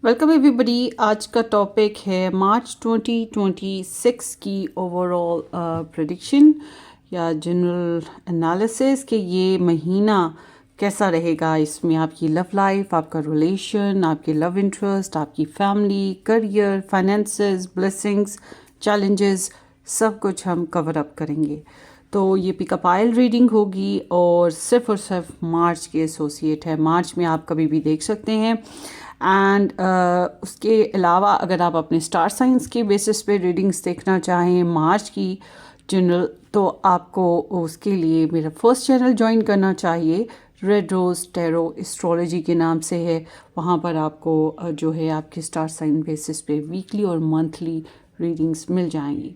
Welcome everybody. आज का topic है मार्च 2026 की ओवरऑल प्रेडिक्शन या जनरल एनालिसिस कि ये महीना कैसा रहेगा। इसमें आपकी लव लाइफ, आपका रिलेशन, आपके लव इंटरेस्ट, आपकी family, career, finances, blessings, challenges, सब कुछ हम कवर अप करेंगे। तो ये पिकअप आयल रीडिंग होगी और सिर्फ मार्च के एसोसिएट है। मार्च में आप कभी भी देख सकते हैं। एंड उसके अलावा अगर आप अपने स्टार साइंस के बेसिस पे रीडिंग्स देखना चाहें मार्च की जनरल, तो आपको उसके लिए मेरा फर्स्ट चैनल ज्वाइन करना चाहिए। रेड रोज़ टैरो एस्ट्रोलॉजी के नाम से है। वहाँ पर आपको जो है आपके स्टार साइन बेसिस पे वीकली और मंथली रीडिंग्स मिल जाएंगी।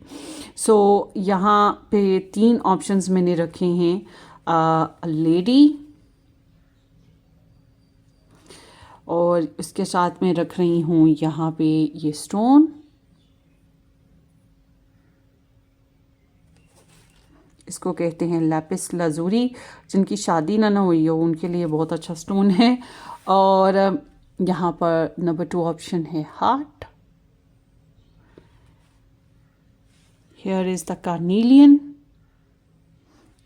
सो यहाँ पे 3 ऑप्शंस मैंने रखे हैं। लेडी, और इसके साथ में रख रही हूँ यहाँ पे ये स्टोन। इसको कहते हैं लैपिस लाजुरी। जिनकी शादी ना हुई हो उनके लिए बहुत अच्छा स्टोन है। और यहाँ पर नंबर 2 ऑप्शन है heart. Here is the carnelian.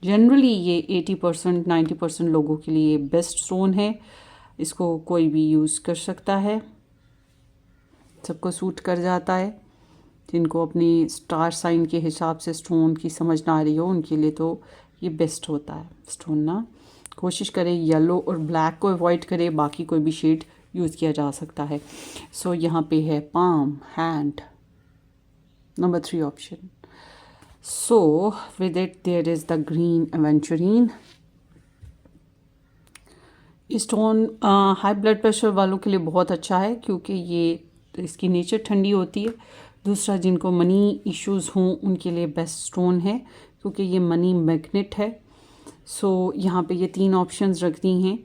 Generally ये 80% 90% लोगों के लिए बेस्ट स्टोन है। इसको कोई भी यूज़ कर सकता है, सबको सूट कर जाता है। जिनको अपनी स्टार साइन के हिसाब से स्टोन की समझ ना आ रही हो उनके लिए तो ये बेस्ट होता है स्टोन ना। कोशिश करें येलो और ब्लैक को अवॉइड करें, बाकी कोई भी शेड यूज़ किया जा सकता है। सो यहाँ पे है palm, hand, number 3 option. So with it there is the green aventurine. Stone high blood pressure वालों के लिए बहुत अच्छा है क्योंकि ये इसकी नेचर ठंडी होती है। दूसरा, जिनको मनी इश्यूज़ हों उनके लिए बेस्ट स्टोन है क्योंकि ये मनी मैग्नेट है। सो यहाँ पे ये 3 ऑप्शंस रख दी हैं।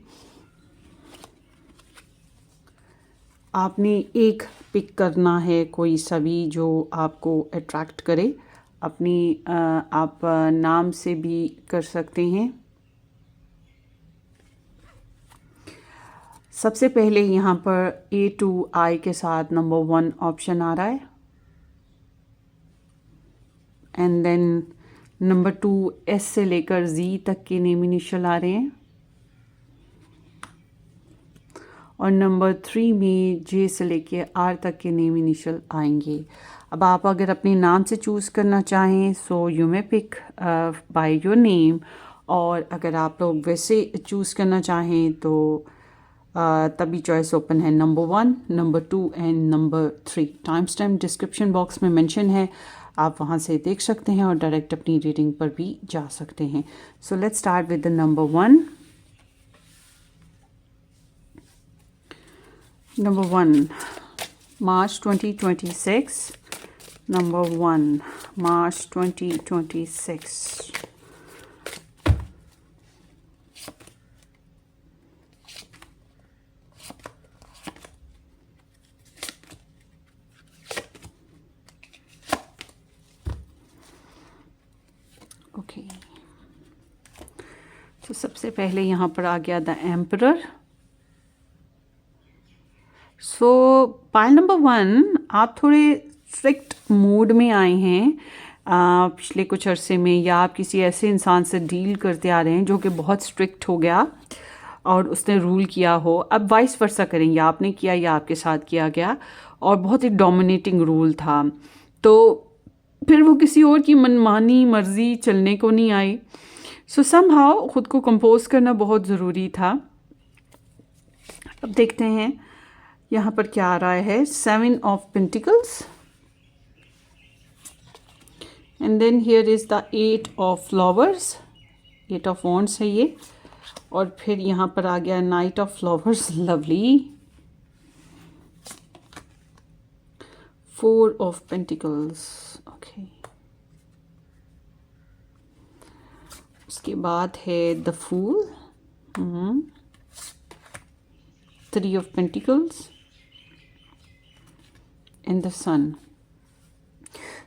आपने एक पिक करना है, कोई सा भी जो आपको अट्रैक्ट करे। अपनी आप नाम से भी कर सकते हैं। सबसे पहले यहाँ पर A to I के साथ नंबर 1 ऑप्शन आ रहा है। एंड देन नंबर 2 S से लेकर Z तक के नेम इनिशियल आ रहे हैं। और नंबर 3 में J से लेके R तक के नेम इनिशियल आएंगे। अब आप अगर अपने नाम से चूज़ करना चाहें so you may pick by your name. और अगर आप लोग वैसे चूज़ करना चाहें तो तभी चॉइस ओपन है number 1, number 2 and number 3। Time stamp description box में मेंशन है, आप वहाँ से देख सकते हैं और डायरेक्ट अपनी रीडिंग पर भी जा सकते हैं। So let's start with the number 1। Number 1 March 2026। Number 1 March 2026। Okay, तो सबसे पहले यहाँ पर आ गया the emperor. So pile number 1, आप थोड़े स्ट्रिक्ट मूड में आए हैं पिछले कुछ अरसे में, या आप किसी ऐसे इंसान से डील करते आ रहे हैं जो कि बहुत स्ट्रिक्ट हो गया और उसने रूल किया हो। अब वाइस वर्सा करेंगे, आपने किया या आपके साथ किया गया, और बहुत ही डोमिनेटिंग रूल था। तो फिर वो किसी और की मनमानी मर्जी चलने को नहीं आई। सो समहाउ खुद को कंपोज करना बहुत ज़रूरी था। अब देखते हैं यहाँ पर क्या आ रहा है। 7 of pentacles and then here is the 8 of flowers. 8 of wands है ये। और फिर यहाँ पर आ गया knight of flowers, lovely. 4 of pentacles, okay. उसके बाद है the fool, 3 of pentacles and the sun.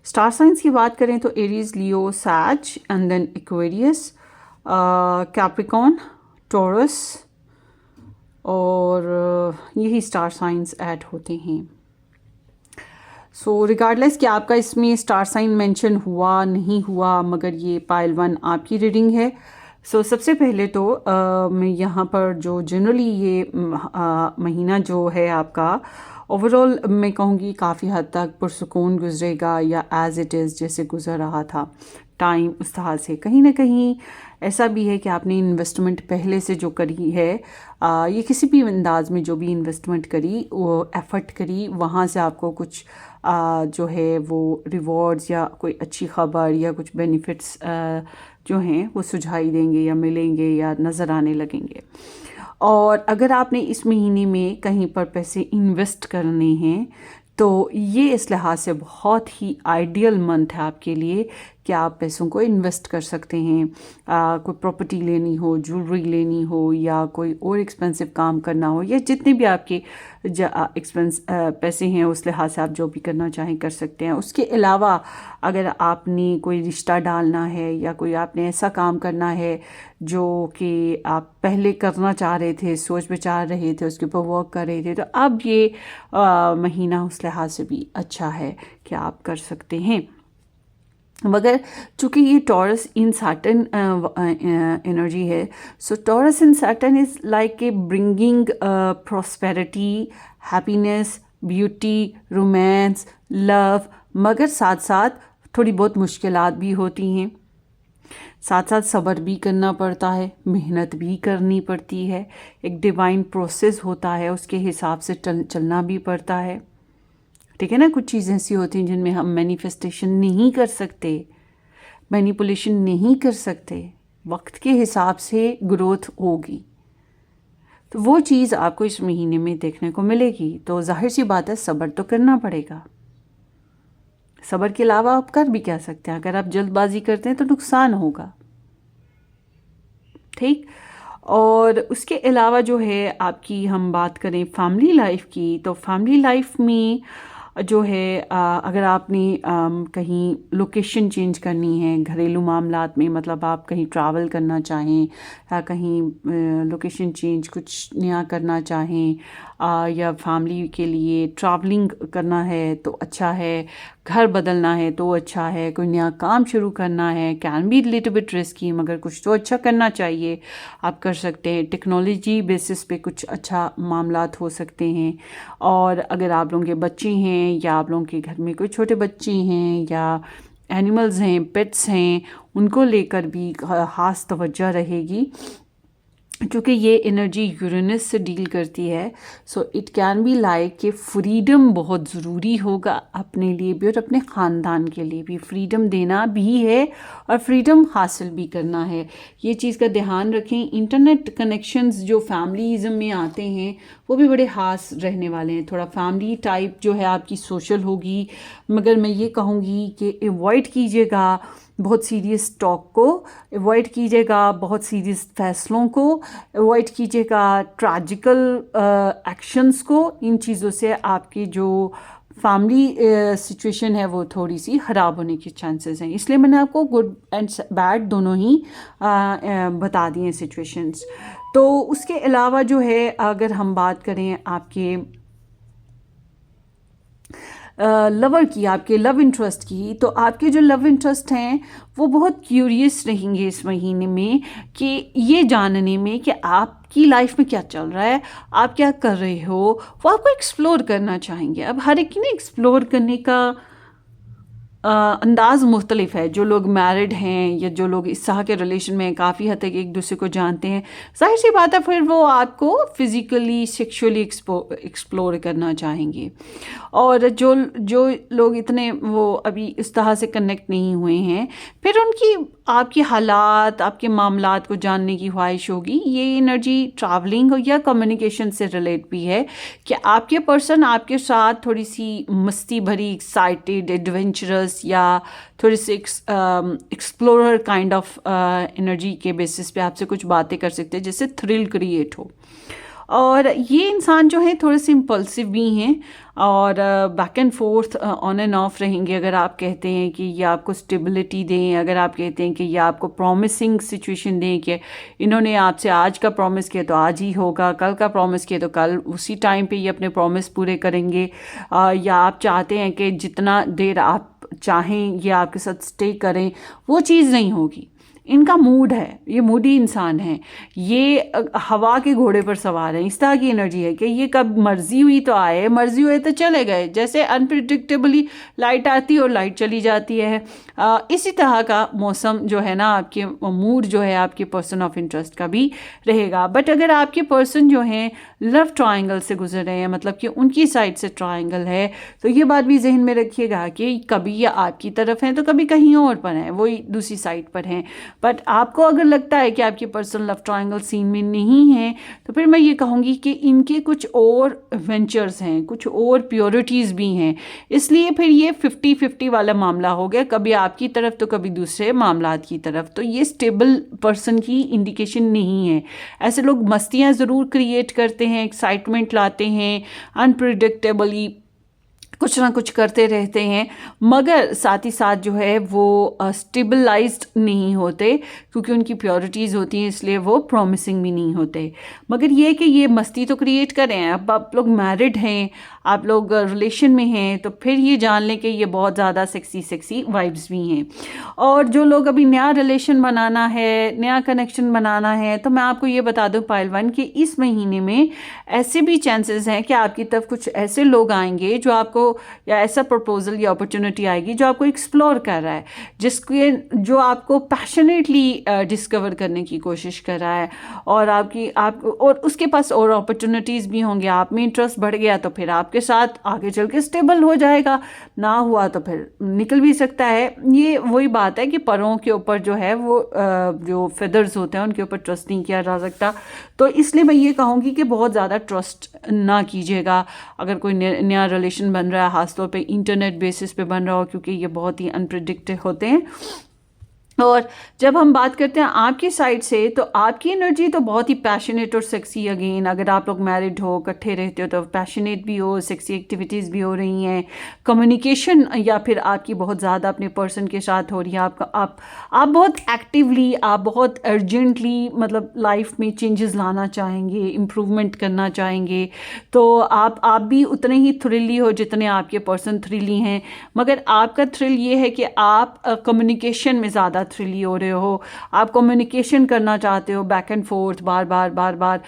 Star science की बात करें तो Aries, Leo, Sag and then Aquarius, Capricorn, Taurus और यही स्टार साइंस ऐड होते हैं। सो रिगार्डलेस कि आपका इसमें स्टार साइन मेंशन हुआ नहीं हुआ, मगर ये पाइल 1 आपकी रीडिंग है। सबसे पहले तो मैं यहाँ पर जो जनरली ये महीना जो है आपका ओवरऑल मैं कहूँगी काफ़ी हद तक पुरसुकून गुजरेगा, या एज़ इट इज़ जैसे गुजर रहा था टाइम उस तरह से। कहीं ना कहीं ऐसा भी है कि आपने इन्वेस्टमेंट पहले से जो करी है, ये किसी भी अंदाज में जो भी इन्वेस्टमेंट करी, वो एफ़र्ट करी, वहाँ से आपको कुछ जो है वो रिवॉर्ड्स या कोई अच्छी खबर या कुछ बेनिफिट्स जो हैं वो सुझाई देंगे या मिलेंगे या नज़र आने लगेंगे। और अगर आपने इस महीने में कहीं पर पैसे इन्वेस्ट करने हैं तो ये इस लिहाज से बहुत ही आइडियल मंथ है आपके लिए कि आप पैसों को इन्वेस्ट कर सकते हैं। कोई प्रॉपर्टी लेनी हो, ज्वेलरी लेनी हो, या कोई और एक्सपेंसिव काम करना हो, या जितने भी आपके पैसे हैं उस लिहाज से आप जो भी करना चाहें कर सकते हैं। उसके अलावा अगर आपने कोई रिश्ता डालना है या कोई आपने ऐसा काम करना है जो कि आप पहले करना चाह रहे थे, सोच विचार रहे थे, उसके ऊपर वर्क कर रहे थे, तो अब ये महीना उस लिहाज से भी अच्छा है कि आप कर सकते हैं। मगर चूँकि ये टॉरस इन सैटर्न एनर्जी है, so Taurus in Saturn is like a bringing prosperity, happiness, beauty, romance, love, मगर साथ साथ थोड़ी बहुत मुश्किलात भी होती हैं, साथ साथ सब्र भी करना पड़ता है, मेहनत भी करनी पड़ती है, एक डिवाइन प्रोसेस होता है, उसके हिसाब से चलना भी पड़ता है। ठीक है ना। कुछ चीज़ें ऐसी होती हैं जिनमें हम मैनिफेस्टेशन नहीं कर सकते, मैनिपुलेशन नहीं कर सकते, वक्त के हिसाब से ग्रोथ होगी, तो वो चीज़ आपको इस महीने में देखने को मिलेगी। तो जाहिर सी बात है सब्र तो करना पड़ेगा। सब्र के अलावा आप कर भी क्या सकते हैं? अगर आप जल्दबाजी करते हैं तो नुकसान होगा। ठीक। और उसके अलावा जो है आपकी हम बात करें फैमिली लाइफ की, तो फैमिली लाइफ में जो है अगर आपने कहीं लोकेशन चेंज करनी है घरेलू मामलात में, मतलब आप कहीं ट्रैवल करना चाहें या कहीं लोकेशन चेंज कुछ नया करना चाहें, या फैमिली के लिए ट्रैवलिंग करना है तो अच्छा है, घर बदलना है तो अच्छा है, कोई नया काम शुरू करना है, can be little bit risky, मगर कुछ तो अच्छा करना चाहिए, आप कर सकते हैं। टेक्नोलॉजी बेसिस पे कुछ अच्छा मामलात हो सकते हैं। और अगर आप लोगों के बच्चे हैं या आप लोगों के घर में कोई छोटे बच्चे हैं या एनिमल्स हैं, पेट्स हैं, उनको लेकर भी ख़ास तवज्जो रहेगी, क्योंकि ये एनर्जी यूरेनस से डील करती है। So it can be like कि फ्रीडम बहुत ज़रूरी होगा अपने लिए भी और अपने ख़ानदान के लिए भी। फ्रीडम देना भी है और फ्रीडम हासिल भी करना है, ये चीज़ का ध्यान रखें। इंटरनेट कनेक्शंस जो फैमिलीज़म में आते हैं वो भी बड़े ख़ास रहने वाले हैं। थोड़ा फैमिली टाइप जो है आपकी सोशल होगी, मगर मैं ये कहूँगी कि अवॉइड कीजिएगा बहुत सीरियस टॉक को, अवॉइड कीजिएगा बहुत सीरियस फैसलों को, अवॉइड कीजिएगा ट्रैजिकल एक्शंस को। इन चीज़ों से आपकी जो फैमिली सिचुएशन है वो थोड़ी सी ख़राब होने के चांसेस हैं। इसलिए मैंने आपको गुड एंड बैड दोनों ही बता दिए सिचुएशंस। तो उसके अलावा जो है अगर हम बात करें आपके लवर की, आपके लव इंटरेस्ट की, तो आपके जो लव इंटरेस्ट हैं वो बहुत क्यूरियस रहेंगे इस महीने में कि ये जानने में कि आपकी लाइफ में क्या चल रहा है, आप क्या कर रहे हो, वो आपको एक्सप्लोर करना चाहेंगे। अब हर एक की ना एक्सप्लोर करने का अंदाज़ मुख्तलिफ है। जो लोग मैरिड हैं या जो लोग इस तरह के रिलेशन में काफ़ी हद तक एक दूसरे को जानते हैं, जाहिर सी बात है फिर वो आपको फिज़िकली सेक्सुअली एक्सप्लोर करना चाहेंगे। और जो जो लोग इतने वो अभी इस तरह से कनेक्ट नहीं हुए हैं, फिर उनकी आपकी हालात, आपके मामलात को जानने की ख्वाहिश होगी। ये एनर्जी ट्रैवलिंग या कम्युनिकेशन से रिलेट भी है कि आपके पर्सन आपके साथ थोड़ी सी मस्ती भरी, एक्साइटेड, एडवेंचरस या थोड़ी सी एक्सप्लोरर काइंड ऑफ एनर्जी के बेसिस पे आपसे कुछ बातें कर सकते हैं जिससे थ्रिल क्रिएट हो। और ये इंसान जो है थोड़े से इम्पल्सिव भी हैं और back and fourth on end of रहेंगे। अगर आप कहते हैं कि ये आपको स्टेबिलिटी दें, अगर आप कहते हैं कि ये आपको प्रॉमिसिंग सिचुएशन दें कि इन्होंने आपसे आज का प्रॉमिस किया तो आज ही होगा, कल का प्रॉमिस किया तो कल उसी टाइम पे ये अपने प्रॉमिस पूरे करेंगे, या आप चाहते हैं कि जितना देर आप चाहें ये आपके साथ स्टे करें, वो चीज़ नहीं होगी। इनका मूड है, ये मूडी इंसान है, ये हवा के घोड़े पर सवार है। इस तरह की एनर्जी है कि ये कब मर्जी हुई तो आए, मर्जी हुए तो चले गए, जैसे अनप्रिडिक्टेबली लाइट आती है और लाइट चली जाती है। इसी तरह का मौसम जो है ना, आपके मूड जो है आपके पर्सन ऑफ इंटरेस्ट का भी रहेगा। बट अगर आपके पर्सन जो हैं लव ट्रायंगल से गुजर रहे हैं, मतलब कि उनकी साइड से ट्रायंगल है, तो ये बात भी जहन में रखिएगा कि कभी ये आपकी तरफ हैं तो कभी कहीं और पर हैं, वही दूसरी साइड पर हैं। बट आपको अगर लगता है कि आपके पर्सन लव ट्रायंगल सीन में नहीं है, तो फिर मैं ये कहूँगी कि इनके कुछ और वेंचर्स हैं, कुछ और प्योरिटीज़ भी हैं, इसलिए फिर ये 50-50 वाला मामला हो गया, कभी आपकी तरफ तो कभी दूसरे मामलात की तरफ। तो ये स्टेबल पर्सन की इंडिकेशन नहीं है। ऐसे लोग मस्तियाँ ज़रूर क्रिएट करते हैं, एक्साइटमेंट लाते हैं, अनप्रिडिक्टेबली कुछ ना कुछ करते रहते हैं, मगर साथ ही साथ जो है वो स्टेबलाइज्ड नहीं होते, क्योंकि उनकी प्योरिटीज़ होती हैं, इसलिए वो प्रॉमिसिंग भी नहीं होते। मगर ये कि ये मस्ती तो क्रिएट कर रहे हैं। अब आप लोग मैरिड हैं, आप लोग रिलेशन में हैं, तो फिर ये जान लें कि ये बहुत ज़्यादा सेक्सी वाइब्स भी हैं। और जो लोग अभी नया रिलेशन बनाना है, नया कनेक्शन बनाना है, तो मैं आपको ये बता दूं पाइल वन कि इस महीने में ऐसे भी चांसेस हैं कि आपकी तरफ कुछ ऐसे लोग आएंगे जो आपको, या ऐसा प्रपोजल या अपॉर्चुनिटी आएगी जो आपको एक्सप्लोर कर रहा है, जो आपको पैशनेटली डिस्कवर करने की कोशिश कर रहा है, और और उसके पास और अपॉर्चुनिटीज़ भी होंगे। आप में इंटरेस्ट बढ़ गया तो फिर आपके साथ आगे चल के स्टेबल हो जाएगा, ना हुआ तो फिर निकल भी सकता है। ये वही बात है कि परों के ऊपर जो है वो जो फेदर्स होते हैं उनके ऊपर ट्रस्ट नहीं किया जा सकता। तो इसलिए मैं ये कहूँगी कि बहुत ज़्यादा ट्रस्ट ना कीजिएगा अगर कोई नया रिलेशन बन रहा है, खासतौर पे इंटरनेट बेसिस पे बन रहा हो, क्योंकि ये बहुत ही अनप्रिडिक्टेड होते हैं। और जब हम बात करते हैं आपकी साइड से, तो आपकी एनर्जी तो बहुत ही पैशनेट और सेक्सी। अगेन अगर आप लोग मैरिड हो, इकट्ठे रहते हो, तो पैशनेट भी हो, सेक्सी एक्टिविटीज़ भी हो रही हैं, कम्युनिकेशन या फिर आपकी बहुत ज़्यादा अपने पर्सन के साथ हो रही है। आप बहुत एक्टिवली, आप बहुत अर्जेंटली मतलब लाइफ में चेंजेस लाना चाहेंगे, इम्प्रूवमेंट करना चाहेंगे। तो आप भी उतने ही थ्रिली हो जितने आपके पर्सन थ्रिली हैं, मगर आपका थ्रिल ये है कि आप कम्युनिकेशन में ज़्यादा थ्रिली हो रहे हो, आप कम्युनिकेशन करना चाहते हो बैक एंड फोर्थ बार बार,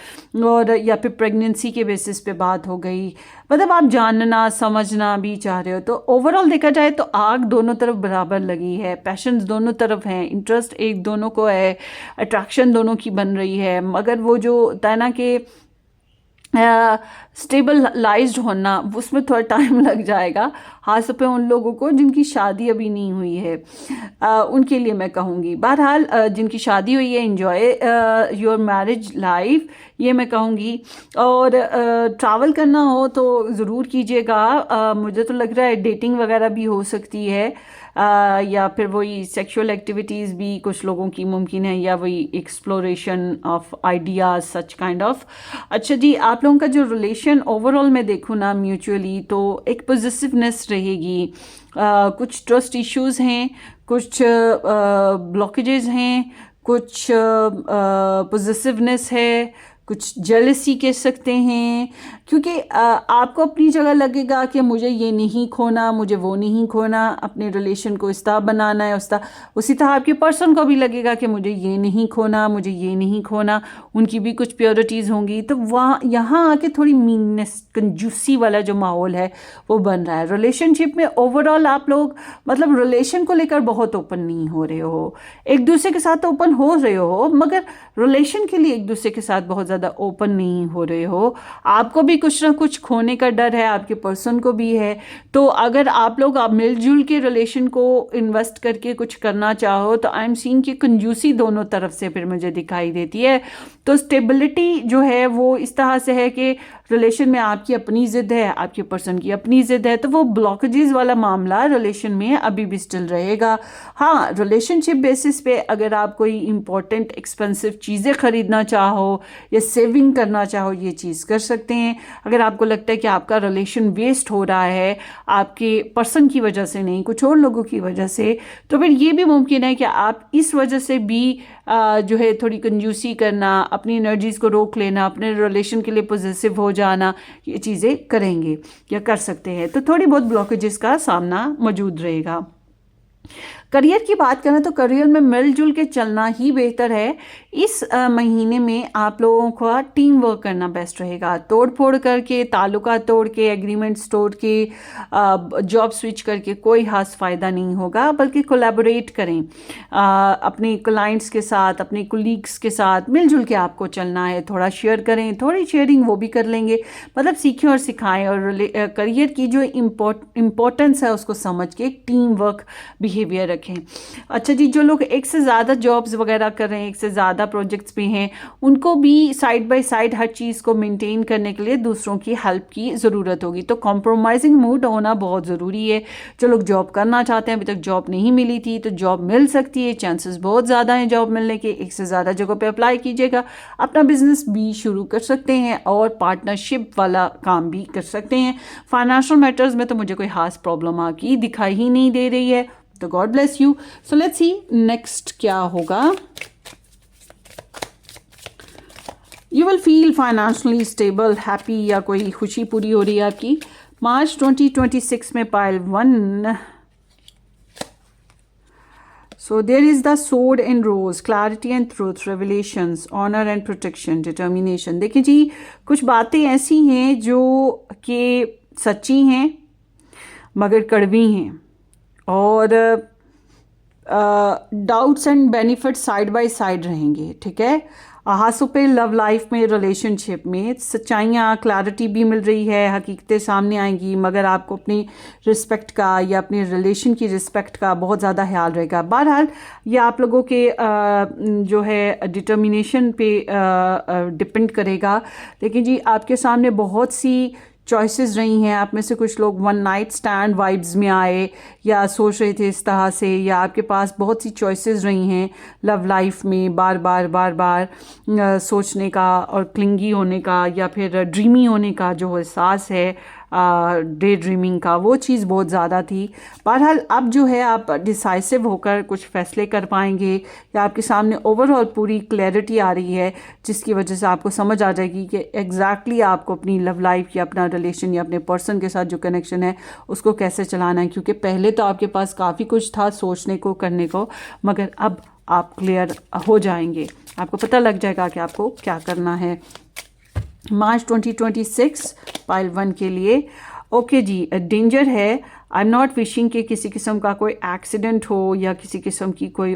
और या फिर प्रेगनेंसी के बेसिस पे बात हो गई, मतलब आप जानना समझना भी चाह रहे हो। तो ओवरऑल देखा जाए तो आग दोनों तरफ बराबर लगी है, पैशंस दोनों तरफ हैं, इंटरेस्ट एक दोनों को है, अट्रैक्शन दोनों की बन रही है, मगर वो जो होता है ना कि स्टेबलाइज्ड होना, उसमें थोड़ा टाइम लग जाएगा, खास तौर पे उन लोगों को जिनकी शादी अभी नहीं हुई है, उनके लिए मैं कहूँगी। बहरहाल जिनकी शादी हुई है, एंजॉय योर मैरिज लाइफ, ये मैं कहूँगी। और ट्रैवल करना हो तो ज़रूर कीजिएगा। मुझे तो लग रहा है डेटिंग वगैरह भी हो सकती है, या फिर वही सेक्सुअल एक्टिविटीज़ भी कुछ लोगों की मुमकिन है, या वही exploration of ideas such kind of. अच्छा जी, आप लोगों का जो रिलेशन ओवरऑल मैं देखूँ ना म्यूचुअली, तो एक पॉजिटिवनेस रहेगी। कुछ ट्रस्ट इश्यूज़ हैं, कुछ ब्लॉकेजेस हैं, कुछ पॉजिटिवनेस है, कुछ जेलसी कह सकते हैं, क्योंकि आपको अपनी जगह लगेगा कि मुझे ये नहीं खोना, मुझे वो नहीं खोना, अपने रिलेशन को इस तरह बनाना है, उसी तरह आपके पर्सन को भी लगेगा कि मुझे ये नहीं खोना, मुझे ये नहीं खोना। उनकी भी कुछ प्योरिटीज़ होंगी, तो वहाँ यहाँ आके थोड़ी मीननेस, कंजूसी वाला जो माहौल है वो बन रहा है रिलेशनशिप में। ओवरऑल आप लोग मतलब रिलेशन को लेकर बहुत ओपन नहीं हो रहे हो, एक दूसरे के साथ ओपन हो रहे हो, मगर रिलेशन के लिए एक दूसरे के साथ बहुत ज़्यादा ओपन नहीं हो रहे हो। आपको भी कुछ ना कुछ खोने का डर है, आपके पर्सन को भी है। तो अगर आप लोग मिलजुल के रिलेशन को इन्वेस्ट करके कुछ करना चाहो, तो आई एम सीइंग कि कंजूसी दोनों तरफ से फिर मुझे दिखाई देती है। तो स्टेबिलिटी जो है वो इस तरह से है कि रिलेशन में आपकी अपनी ज़िद है, आपके पर्सन की अपनी ज़िद है, तो वो ब्लॉकेजेस वाला मामला रिलेशन में अभी भी स्टिल रहेगा। हाँ, रिलेशनशिप बेसिस पे अगर आप कोई इंपॉर्टेंट एक्सपेंसिव चीज़ें ख़रीदना चाहो या सेविंग करना चाहो, ये चीज़ कर सकते हैं। अगर आपको लगता है कि आपका रिलेशन वेस्ट हो रहा है आपके पर्सन की वजह से नहीं, कुछ और लोगों की वजह से, तो फिर ये भी मुमकिन है कि आप इस वजह से भी जो है थोड़ी कंजूसी करना, अपनी एनर्जीज़ को रोक लेना, अपने रिलेशन के लिए पॉजिटिव हो जाना, ये चीज़ें करेंगे या कर सकते हैं। तो थोड़ी बहुत ब्लॉकेजेस का सामना मौजूद रहेगा। करियर की बात करें तो करियर में मिलजुल के चलना ही बेहतर है। इस महीने में आप लोगों का टीम वर्क करना बेस्ट रहेगा। तोड़ फोड़ करके, ताल्लुका तोड़ के, एग्रीमेंट्स तोड़ के, जॉब स्विच करके कोई खास फ़ायदा नहीं होगा, बल्कि कोलैबोरेट करें अपने क्लाइंट्स के साथ, अपने कोलीग्स के साथ मिलजुल के आपको चलना है। थोड़ा शेयर करें, थोड़ी शेयरिंग वो भी कर लेंगे, मतलब सीखें और सिखाएं, और करियर की जो इम्पोर्टेंस है उसको समझ के टीम वर्क बिहेवियर रखें। अच्छा जी, जो लोग एक से ज़्यादा जॉब्स वगैरह कर रहे हैं, एक से ज़्यादा प्रोजेक्ट्स पे हैं, उनको भी साइड बाय साइड हर चीज़ को मेंटेन करने के लिए दूसरों की हेल्प की ज़रूरत होगी। तो कॉम्प्रोमाइजिंग मूड होना बहुत ज़रूरी है। जो लोग जॉब करना चाहते हैं, अभी तक जॉब नहीं मिली थी, तो जॉब मिल सकती है, चांसेस बहुत ज़्यादा हैं जॉब मिलने के। एक से ज़्यादा जगह पे अप्लाई कीजिएगा, अपना बिजनेस भी शुरू कर सकते हैं और पार्टनरशिप वाला काम भी कर सकते हैं। फाइनेंशियल मैटर्स में तो मुझे कोई खास प्रॉब्लम आकी दिखाई ही नहीं दे रही है, तो God bless you. So let's see next क्या होगा। You will feel financially stable, happy, या कोई खुशी पूरी हो रही है आपकी। मार्च 2026 में pile 1, so there is the sword and rose, clarity and truth, revelations, honor and protection, determination। देखिए जी, कुछ बातें ऐसी हैं जो कि सच्ची हैं मगर कड़वी हैं, और doubts and benefits side by side रहेंगे, ठीक है। हाथों पे लव लाइफ में, रिलेशनशिप में सच्चाइयाँ, क्लैरिटी भी मिल रही है, हकीकतें सामने आएंगी, मगर आपको अपनी रिस्पेक्ट का या अपने रिलेशन की रिस्पेक्ट का बहुत ज़्यादा ख्याल रहेगा। बहरहाल ये आप लोगों के जो है डिटर्मिनेशन पे डिपेंड करेगा। लेकिन जी, आपके सामने बहुत सी चॉइसेस रही हैं। आप में से कुछ लोग वन नाइट स्टैंड वाइब्स में आए या सोच रहे थे इस तरह से, या आपके पास बहुत सी चॉइसेस रही हैं लव लाइफ में, बार बार सोचने का और क्लिंगी होने का, या फिर ड्रीमी होने का जो एहसास है, डे ड्रीमिंग का, वो चीज़ बहुत ज़्यादा थी। बहरहाल अब जो है आप डिसाइसिव होकर कुछ फैसले कर पाएंगे, या आपके सामने ओवरऑल पूरी क्लैरिटी आ रही है, जिसकी वजह से आपको समझ आ जाएगी कि एग्जैक्टली आपको अपनी लव लाइफ या अपना रिलेशन या अपने पर्सन के साथ जो कनेक्शन है उसको कैसे चलाना है। क्योंकि पहले तो आपके पास काफ़ी कुछ था सोचने को, करने को, मगर अब आप क्लियर हो जाएंगे, आपको पता लग जाएगा कि आपको क्या करना है। मार्च 2026 पाइल 1 के लिए ओके जी, डेंजर है। आई एम नॉट विशिंग कि किसी किस्म का कोई एक्सीडेंट हो या किसी किस्म की कोई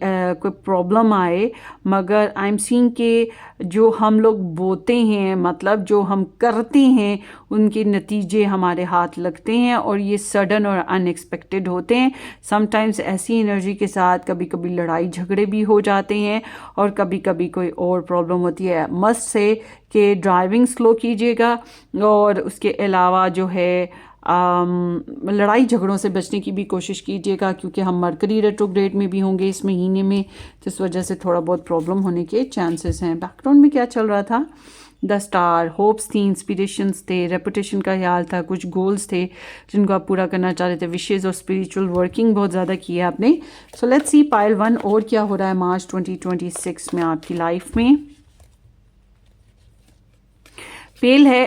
प्रॉब्लम आए, मगर आई एम सीइंग कि जो हम लोग बोते हैं, मतलब जो हम करते हैं, उनके नतीजे हमारे हाथ लगते हैं, और ये सडन और अनएक्सपेक्टेड होते हैं। समटाइम्स ऐसी एनर्जी के साथ कभी कभी लड़ाई झगड़े भी हो जाते हैं, और कभी कभी कोई और प्रॉब्लम होती है। मस्ट से कि ड्राइविंग स्लो कीजिएगा, और उसके अलावा जो है लड़ाई झगड़ों से बचने की भी कोशिश कीजिएगा, क्योंकि हम मरकरी रेट्रोग्रेड में भी होंगे इस महीने में, जिस वजह से थोड़ा बहुत प्रॉब्लम होने के चांसेस हैं। बैकग्राउंड में क्या चल रहा था? द स्टार, होप्स थी, इंस्पिरेशंस थे, रेपुटेशन का ख्याल था, कुछ गोल्स थे जिनको आप पूरा करना चाह रहे थे, विशेज़ और स्पिरिचुअल वर्किंग बहुत ज़्यादा की है आपने। सो लेट्स सी पाइल 1 और क्या हो रहा है मार्च 2026 में आपकी लाइफ में। फेल है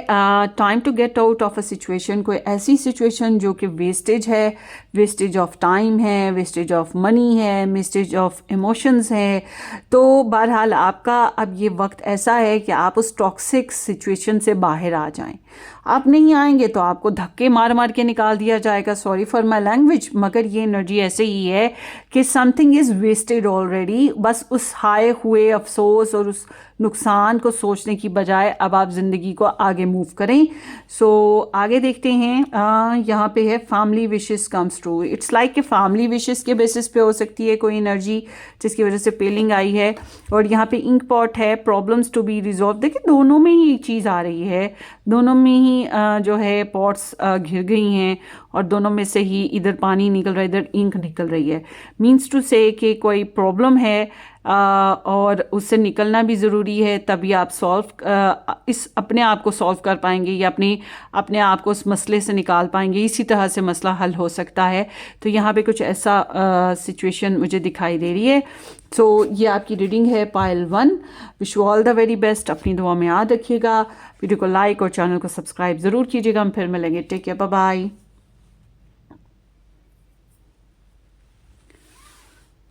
time to get out of a situation, कोई ऐसी सिचुएशन जो कि वेस्टेज है, वेस्टेज ऑफ टाइम है, वेस्टेज ऑफ मनी है, वेस्टेज ऑफ इमोशंस है। तो बहरहाल आपका अब ये वक्त ऐसा है कि आप उस टॉक्सिक सिचुएशन से बाहर आ जाएं। आप नहीं आएंगे तो आपको धक्के मार मार के निकाल दिया जाएगा, सॉरी फॉर माई लैंग्वेज, मगर ये एनर्जी ऐसे ही है कि समथिंग इज़ वेस्टेड ऑलरेडी। बस उस हाए हुए अफसोस और उस नुकसान को सोचने की बजाय अब आप ज़िंदगी को आगे मूव करें। सो आगे देखते हैं। यहाँ पे है family wishes comes true. It's like कि फैमिली विशेस के बेसिस पे हो सकती है कोई एनर्जी जिसकी वजह से पेलिंग आई है। और यहाँ पे इंक पॉट है, प्रॉब्लम्स टू बी रिजॉल्व। देखिए दोनों में ही चीज़ आ रही है, दोनों में ही जो है पॉट्स घिर गई हैं और दोनों में से ही इधर पानी निकल रहा है, इधर इंक निकल रही है। मीन्स टू से कि कोई प्रॉब्लम है और उससे निकलना भी ज़रूरी है, तभी आप इस अपने आप को सॉल्व कर पाएंगे या अपने आप को उस मसले से निकाल पाएंगे। इसी तरह से मसला हल हो सकता है। तो यहाँ पे कुछ ऐसा सिचुएशन मुझे दिखाई दे रही है। सो ये आपकी रीडिंग है pile 1। Wish you all the very best. अपनी दुआ में याद रखिएगा। वीडियो को लाइक और चैनल को सब्सक्राइब ज़रूर कीजिएगा। हम फिर मिलेंगे। Take care, bye bye.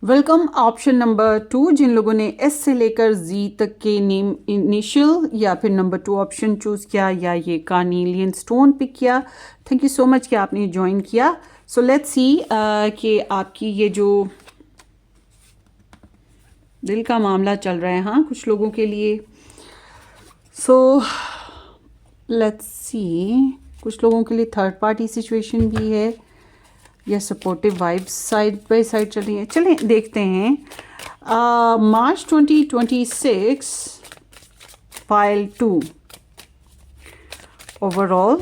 Welcome option number 2, जिन लोगों ने एस से लेकर जी तक के नेम इनिशियल या फिर नंबर 2 ऑप्शन चूज़ किया या ये कार्नेलियन स्टोन पिक किया, थैंक यू सो मच कि आपने ज्वाइन किया। सो लेट्स सी कि आपकी ये जो दिल का मामला चल रहा है, हाँ, कुछ लोगों के लिए। सो लेट्स सी, कुछ लोगों के लिए थर्ड पार्टी सिचुएशन भी है या supportive vibes side by side चल रही है। चलें देखते हैं। March 2026 pile 2 overall.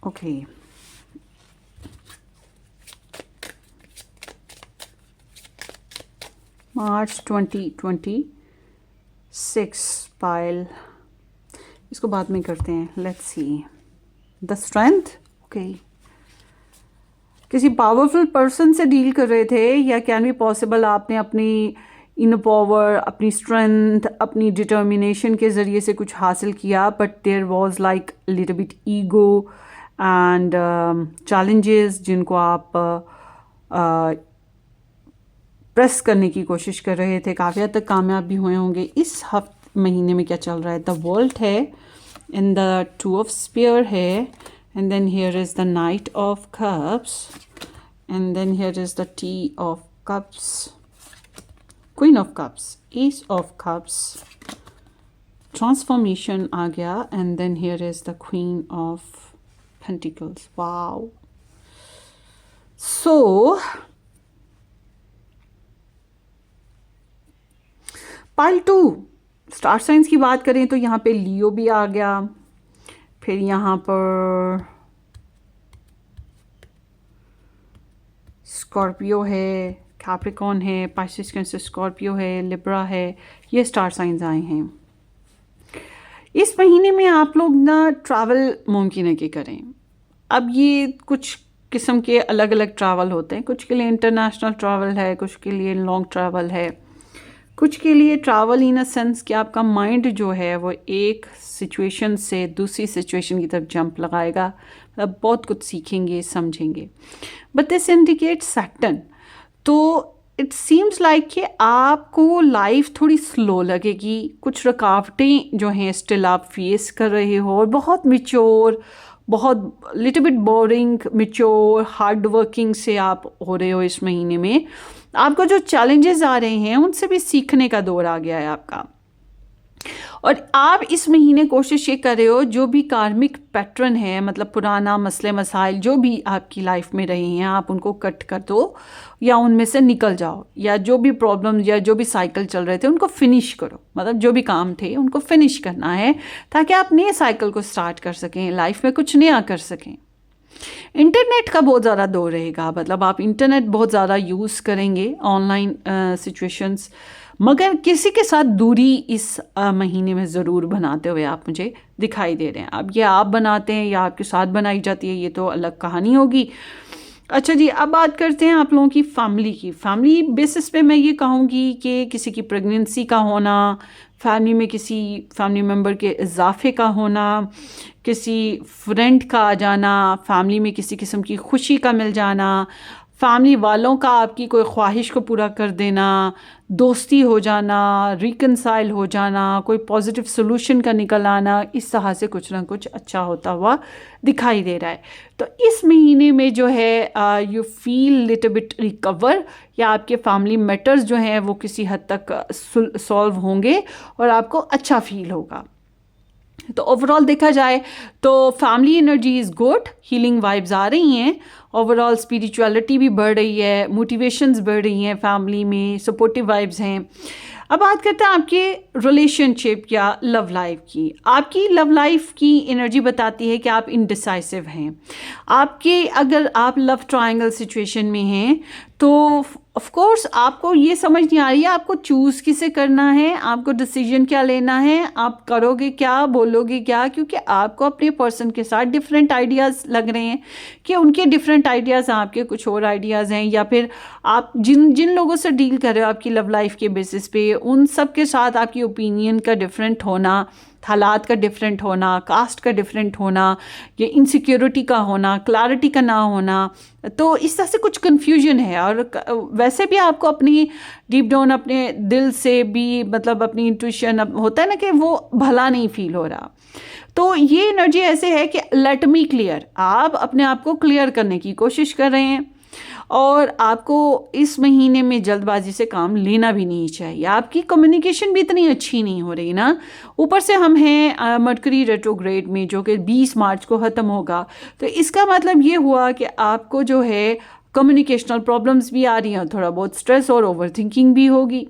Okay, March 2026 pile, इसको बाद में करते हैं। Let's see the strength. Okay, किसी पावरफुल पर्सन से डील कर रहे थे या कैन बी पॉसिबल आपने अपनी इन पावर, अपनी स्ट्रेंथ, अपनी डिटर्मिनेशन के ज़रिए से कुछ हासिल किया, but there was like little bit ego and challenges जिनको आप प्रेस करने की कोशिश कर रहे थे। काफ़ी हद तक कामयाब भी हुए होंगे। इस महीने में क्या चल रहा है? द वर्ल्ड है एंड द 2 ऑफ स्पीयर है and then here is the knight of cups and then here is the tea of cups, queen of cups, ace of cups, transformation आ गया and then here is the queen of pentacles. Wow. So pile 2 star science की बात करें तो यहाँ पे लियो भी आ गया, फिर यहाँ पर स्कॉर्पियो है, कैप्रिकॉर्न है, पाइसेस कैंसर स्कॉर्पियो है, लिब्रा है, ये स्टार साइंस आए हैं। इस महीने में आप लोग ना ट्रैवल मुमकिन है कि करें। अब ये कुछ किस्म के अलग अलग ट्रैवल होते हैं, कुछ के लिए इंटरनेशनल ट्रैवल है, कुछ के लिए लॉन्ग ट्रैवल है, कुछ के लिए ट्रैवल इन अ सेंस कि आपका माइंड जो है वो एक सिचुएशन से दूसरी सिचुएशन की तरफ जंप लगाएगा, मतलब बहुत कुछ सीखेंगे, समझेंगे। बट दिस इंडिकेट सैटर्न, तो इट सीम्स लाइक कि आपको लाइफ थोड़ी स्लो लगेगी, कुछ रुकावटें जो हैं स्टिल आप फेस कर रहे हो, और बहुत मिच्योर, बहुत little bit boring, mature, hard working से आप हो रहे हो। इस महीने में आपको जो चैलेंजेस आ रहे हैं उनसे भी सीखने का दौर आ गया है आपका, और आप इस महीने कोशिश ये कर रहे हो जो भी कार्मिक पैटर्न है, मतलब पुराना मसले मसाइल जो भी आपकी लाइफ में रहे हैं, आप उनको कट कर दो या उनमें से निकल जाओ, या जो भी प्रॉब्लम या जो भी साइकिल चल रहे थे उनको फिनिश करो। मतलब जो भी काम थे उनको फिनिश करना है ताकि आप नए साइकिल को स्टार्ट कर सकें, लाइफ में कुछ नया कर सकें। इंटरनेट का बहुत ज़्यादा दौर रहेगा, मतलब आप इंटरनेट बहुत ज़्यादा यूज़ करेंगे, ऑनलाइन सिचुएशंस, मगर किसी के साथ दूरी इस महीने में ज़रूर बनाते हुए आप मुझे दिखाई दे रहे हैं। अब ये आप बनाते हैं या आपके साथ बनाई जाती है, ये तो अलग कहानी होगी। अच्छा जी, अब बात करते हैं आप लोगों की फैमिली बेसिस पे मैं ये कहूँगी कि किसी की प्रेगनेंसी का होना, फैमिली में किसी फैमिली मेम्बर के इजाफे का होना, किसी फ्रेंड का आ जाना, फैमिली में किसी किस्म की खुशी का मिल जाना, फैमिली वालों का आपकी कोई ख्वाहिश को पूरा कर देना, दोस्ती हो जाना, रिकनसाइल हो जाना, कोई पॉजिटिव सोल्यूशन का निकल आना, इस तरह से कुछ ना कुछ अच्छा होता हुआ दिखाई दे रहा है। तो इस महीने में जो है you feel little bit recover, या आपके फैमिली मैटर्स जो हैं वो किसी हद तक सॉल्व होंगे और आपको अच्छा फील होगा। तो ओवरऑल देखा जाए तो family energy is good, healing vibes आ रही हैं, ओवरऑल स्पिरिचुअलिटी भी बढ़ रही है, मोटिवेशंस बढ़ रही हैं, फैमिली में सपोर्टिव वाइब्स हैं। अब बात करते हैं आपके रिलेशनशिप या लव लाइफ की। आपकी लव लाइफ की एनर्जी बताती है कि आप इनडिसाइसिव हैं। आपके अगर आप लव ट्रायंगल सिचुएशन में हैं तो ऑफ कोर्स आपको ये समझ नहीं आ रही है आपको चूज़ किसे करना है, आपको डिसीजन क्या लेना है, आप करोगे क्या, बोलोगे क्या, क्योंकि आपको अपने पर्सन के साथ डिफरेंट आइडियाज़ लग रहे हैं कि उनके डिफरेंट आइडियाज़, आपके कुछ और आइडियाज़ हैं, या फिर आप जिन जिन लोगों से डील कर रहे हो आपकी लव लाइफ के बेसिस पे, उन सब के साथ आपकी ओपिनियन का डिफरेंट होना, हालात का डिफरेंट होना, कास्ट का डिफरेंट होना, या इनसिक्योरिटी का होना, क्लैरिटी का ना होना, तो इस तरह से कुछ कन्फ्यूजन है। और वैसे भी आपको अपनी डीप डाउन अपने दिल से भी, मतलब अपनी इंट्यूशन होता है ना कि वो भला नहीं फील हो रहा। तो ये एनर्जी ऐसे है कि लेट मी क्लियर, आप अपने आप को क्लियर करने की कोशिश कर रहे हैं, और आपको इस महीने में जल्दबाजी से काम लेना भी नहीं चाहिए। आपकी कम्युनिकेशन भी इतनी अच्छी नहीं हो रही ना, ऊपर से हम हैं मरकरी रेट्रोग्रेड में, जो कि 20 मार्च को ख़त्म होगा। तो इसका मतलब ये हुआ कि आपको जो है कम्युनिकेशनल प्रॉब्लम्स भी आ रही हैं, थोड़ा बहुत स्ट्रेस और ओवर थिंकिंग भी होगी।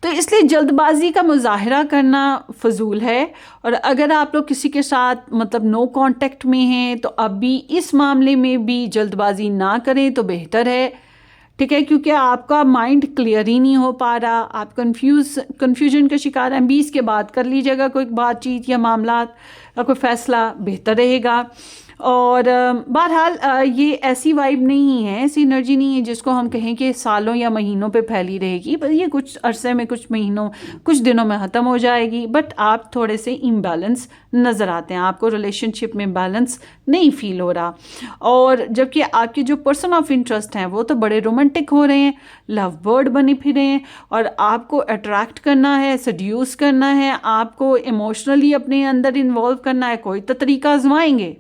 तो इसलिए जल्दबाजी का मुजाहरा करना फजूल है। और अगर आप लोग किसी के साथ मतलब नो कांटेक्ट में हैं तो अभी इस मामले में भी जल्दबाजी ना करें तो बेहतर है, ठीक है, क्योंकि आपका माइंड क्लियर ही नहीं हो पा रहा, आप कन्फ्यूजन का शिकार हैं। 20 के बाद कर लीजिएगा कोई बातचीत या मामला या कोई फ़ैसला, बेहतर रहेगा। और बहरहाल ये ऐसी वाइब नहीं है, ऐसी एनर्जी नहीं है जिसको हम कहें कि सालों या महीनों पे फैली रहेगी, पर ये कुछ अरसे में, कुछ महीनों, कुछ दिनों में ख़त्म हो जाएगी। बट आप थोड़े से इम्बैलेंस नज़र आते हैं, आपको रिलेशनशिप में बैलेंस नहीं फील हो रहा। और जबकि आपके जो पर्सन ऑफ इंटरेस्ट हैं वो तो बड़े रोमांटिक हो रहे हैं, लव बर्ड बने फिरे हैं, और आपको अट्रैक्ट करना है, सड्यूस करना है, आपको इमोशनली अपने अंदर इन्वॉल्व करना है, कोई तो तरीका आजमाएंगे।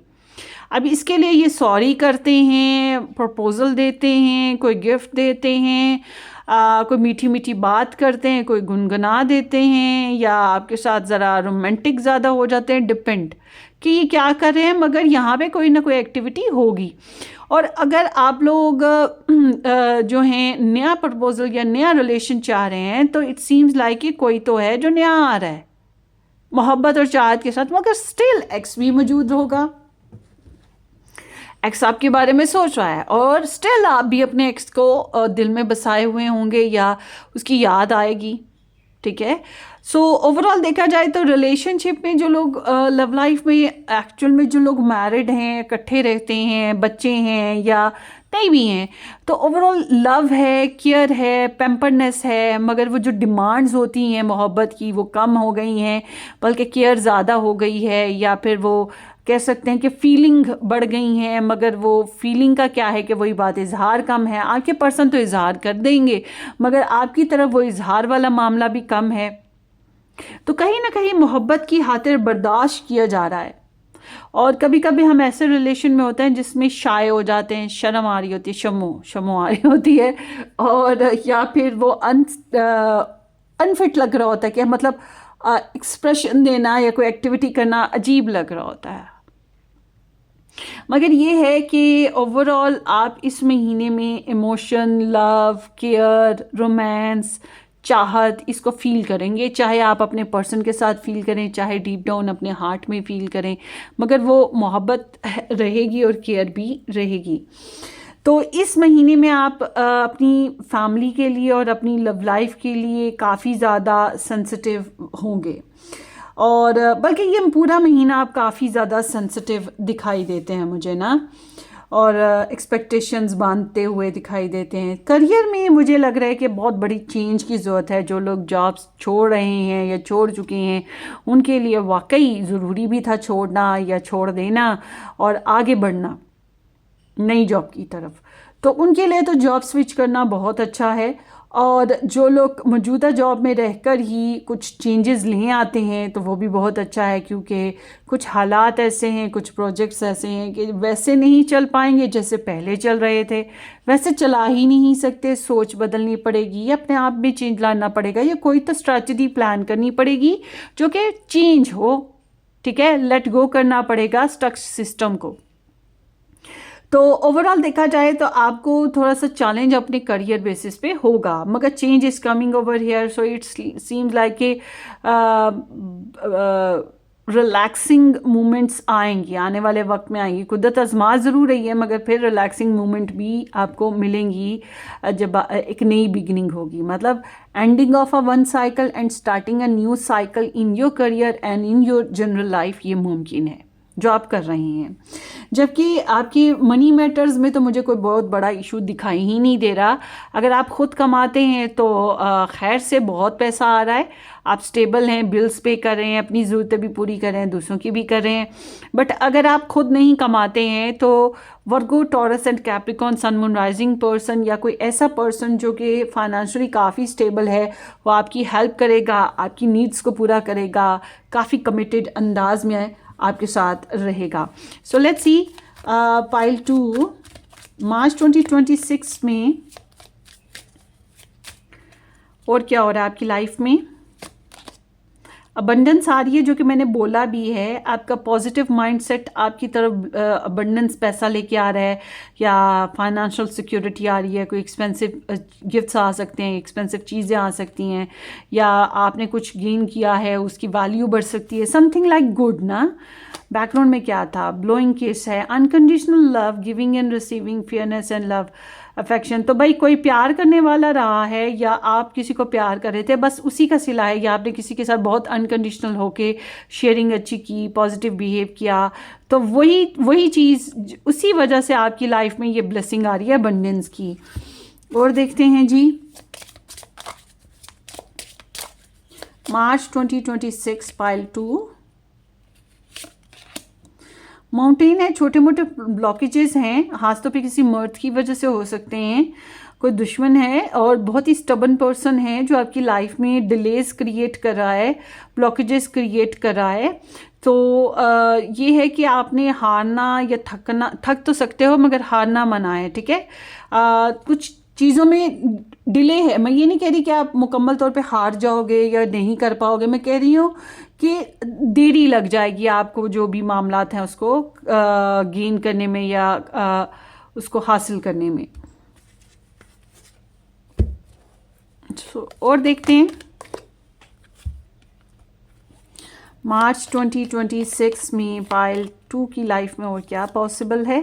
अब इसके लिए ये सॉरी करते हैं, प्रपोज़ल देते हैं, कोई गिफ्ट देते हैं, कोई मीठी मीठी बात करते हैं, कोई गुनगुना देते हैं, या आपके साथ ज़रा रोमांटिक ज़्यादा हो जाते हैं, डिपेंड कि ये क्या कर रहे हैं, मगर यहाँ पे कोई ना कोई एक्टिविटी होगी। और अगर आप लोग जो हैं नया प्रपोज़ल या नया रिलेशन चाह रहे हैं तो इट सीम्स लाइक कि कोई तो है जो नया आ रहा है मोहब्बत और चाहत के साथ, मगर स्टिल एक्स भी मौजूद होगा। एक्स आपके बारे में सोच रहा है और स्टिल आप भी अपने एक्स को दिल में बसाए हुए होंगे या उसकी याद आएगी, ठीक है। सो ओवरऑल देखा जाए तो रिलेशनशिप में जो लोग लव लाइफ में एक्चुअल में जो लोग मैरिड हैं, इकट्ठे रहते हैं, बच्चे हैं या नहीं भी हैं, तो ओवरऑल लव है, केयर है, पैम्परनेस है, मगर वो जो डिमांड्स होती हैं मोहब्बत की वो कम हो गई हैं, बल्कि केयर ज़्यादा हो गई है, या फिर वो कह सकते हैं कि फीलिंग बढ़ गई हैं, मगर वो फीलिंग का क्या है कि वही बात, इजहार कम है। आपके पर्सन तो इजहार कर देंगे मगर आपकी तरफ वो इजहार वाला मामला भी कम है। तो कहीं ना कहीं मोहब्बत की खातिर बर्दाश्त किया जा रहा है। और कभी कभी हम ऐसे रिलेशन में होते हैं जिसमें शाय हो जाते हैं, शर्म आ रही होती है, शमो आ रही होती है, और या फिर वो अनफिट लग रहा होता है कि मतलब एक्सप्रेशन देना या कोई एक्टिविटी करना अजीब लग रहा होता है। मगर ये है कि ओवरऑल आप इस महीने में इमोशन, लव, केयर, रोमांस, चाहत, इसको फील करेंगे, चाहे आप अपने पर्सन के साथ फील करें, चाहे डीप डाउन अपने हार्ट में फील करें, मगर वो मोहब्बत रहेगी और केयर भी रहेगी। तो इस महीने में आप अपनी फैमिली के लिए और अपनी लव लाइफ के लिए काफ़ी ज़्यादा सेंसिटिव होंगे, और बल्कि ये पूरा महीना आप काफ़ी ज़्यादा सेंसिटिव दिखाई देते हैं मुझे ना, और एक्सपेक्टेशंस बांधते हुए दिखाई देते हैं। करियर में मुझे लग रहा है कि बहुत बड़ी चेंज की ज़रूरत है। जो लोग जॉब्स छोड़ रहे हैं या छोड़ चुके हैं उनके लिए वाकई ज़रूरी भी था छोड़ना या छोड़ देना और आगे बढ़ना नई जॉब की तरफ। तो उनके लिए तो जॉब स्विच करना बहुत अच्छा है। और जो लोग मौजूदा जॉब में रहकर ही कुछ चेंजेस ले आते हैं तो वो भी बहुत अच्छा है, क्योंकि कुछ हालात ऐसे हैं, कुछ प्रोजेक्ट्स ऐसे हैं कि वैसे नहीं चल पाएंगे जैसे पहले चल रहे थे, वैसे चला ही नहीं सकते। सोच बदलनी पड़ेगी, या अपने आप में चेंज लाना पड़ेगा, या कोई तो स्ट्रैटेजी प्लान करनी पड़ेगी जो कि चेंज हो। ठीक है, लेट गो करना पड़ेगा स्टक सिस्टम को। तो ओवरऑल देखा जाए तो आपको थोड़ा सा चैलेंज अपने करियर बेसिस पे होगा, मगर change is coming over here, so it's seems like के रिलैक्सिंग मोमेंट्स आएंगी, आने वाले वक्त में आएंगी। कुदरत आजमा ज़रूर रही है, मगर फिर रिलैक्सिंग मोमेंट भी आपको मिलेंगी जब एक नई बिगिनिंग होगी। मतलब ending of a one cycle and starting a new cycle in your career and in your general life, ये मुमकिन है जो आप कर रहे हैं। जबकि आपकी मनी मैटर्स में तो मुझे कोई बहुत बड़ा इशू दिखाई ही नहीं दे रहा। अगर आप खुद कमाते हैं तो खैर से बहुत पैसा आ रहा है, आप स्टेबल हैं, बिल्स पे कर रहे हैं, अपनी ज़रूरतें भी पूरी कर रहे हैं, दूसरों की भी कर रहे हैं। बट अगर आप खुद नहीं कमाते हैं तो Virgo, Taurus and Capricorn, sun moon rising person या कोई ऐसा पर्सन जो कि फाइनेंशियली काफ़ी स्टेबल है, वो आपकी हेल्प करेगा, आपकी नीड्स को पूरा करेगा, काफ़ी कमिटेड अंदाज में आपके साथ रहेगा। सो लेट्स सी पाइल 2 मार्च 2026 में और क्या हो रहा है आपकी लाइफ में। अबंडेंस आ रही है, जो कि मैंने बोला भी है। आपका पॉजिटिव माइंडसेट आपकी तरफ अबंडेंस पैसा लेके आ रहा है, या फाइनेंशियल सिक्योरिटी आ रही है। कोई एक्सपेंसिव गिफ्ट्स आ सकते हैं, एक्सपेंसिव चीज़ें आ सकती हैं, या आपने कुछ गेन किया है उसकी वैल्यू बढ़ सकती है, समथिंग लाइक गुड ना। बैकग्राउंड में क्या था, ब्लोइंग केस है, unconditional love, giving and receiving, fairness and love, affection. तो भाई कोई प्यार करने वाला रहा है, या आप किसी को प्यार कर रहे थे, बस उसी का सिला है, या आपने किसी के साथ बहुत अनकंडीशनल होके शेयरिंग अच्छी की, पॉजिटिव बिहेव किया, तो वही चीज़, उसी वजह से आपकी लाइफ में ये ब्लेसिंग आ रही है अबंडेंस की। और देखते हैं जी मार्च 2026 पाइल 2। माउंटेन है, छोटे मोटे ब्लॉकेजेस हैं, हाथों पे किसी मर्द की वजह से हो सकते हैं, कोई दुश्मन है और बहुत ही स्टबन पर्सन है जो आपकी लाइफ में डिलेज क्रिएट कर रहा है, ब्लॉकेजेस क्रिएट कर रहा है। तो ये है कि आपने हारना या थक तो सकते हो, मगर हारना मना है। ठीक है, कुछ चीज़ों में डिले है। मैं ये नहीं कह रही कि आप मुकम्मल तौर पे हार जाओगे या नहीं कर पाओगे, मैं कह रही हूँ कि देरी लग जाएगी आपको जो भी मामलात हैं उसको गेन करने में, या उसको हासिल करने में। और देखते हैं मार्च 2026 में पाइल 2 की लाइफ में और क्या पॉसिबल है।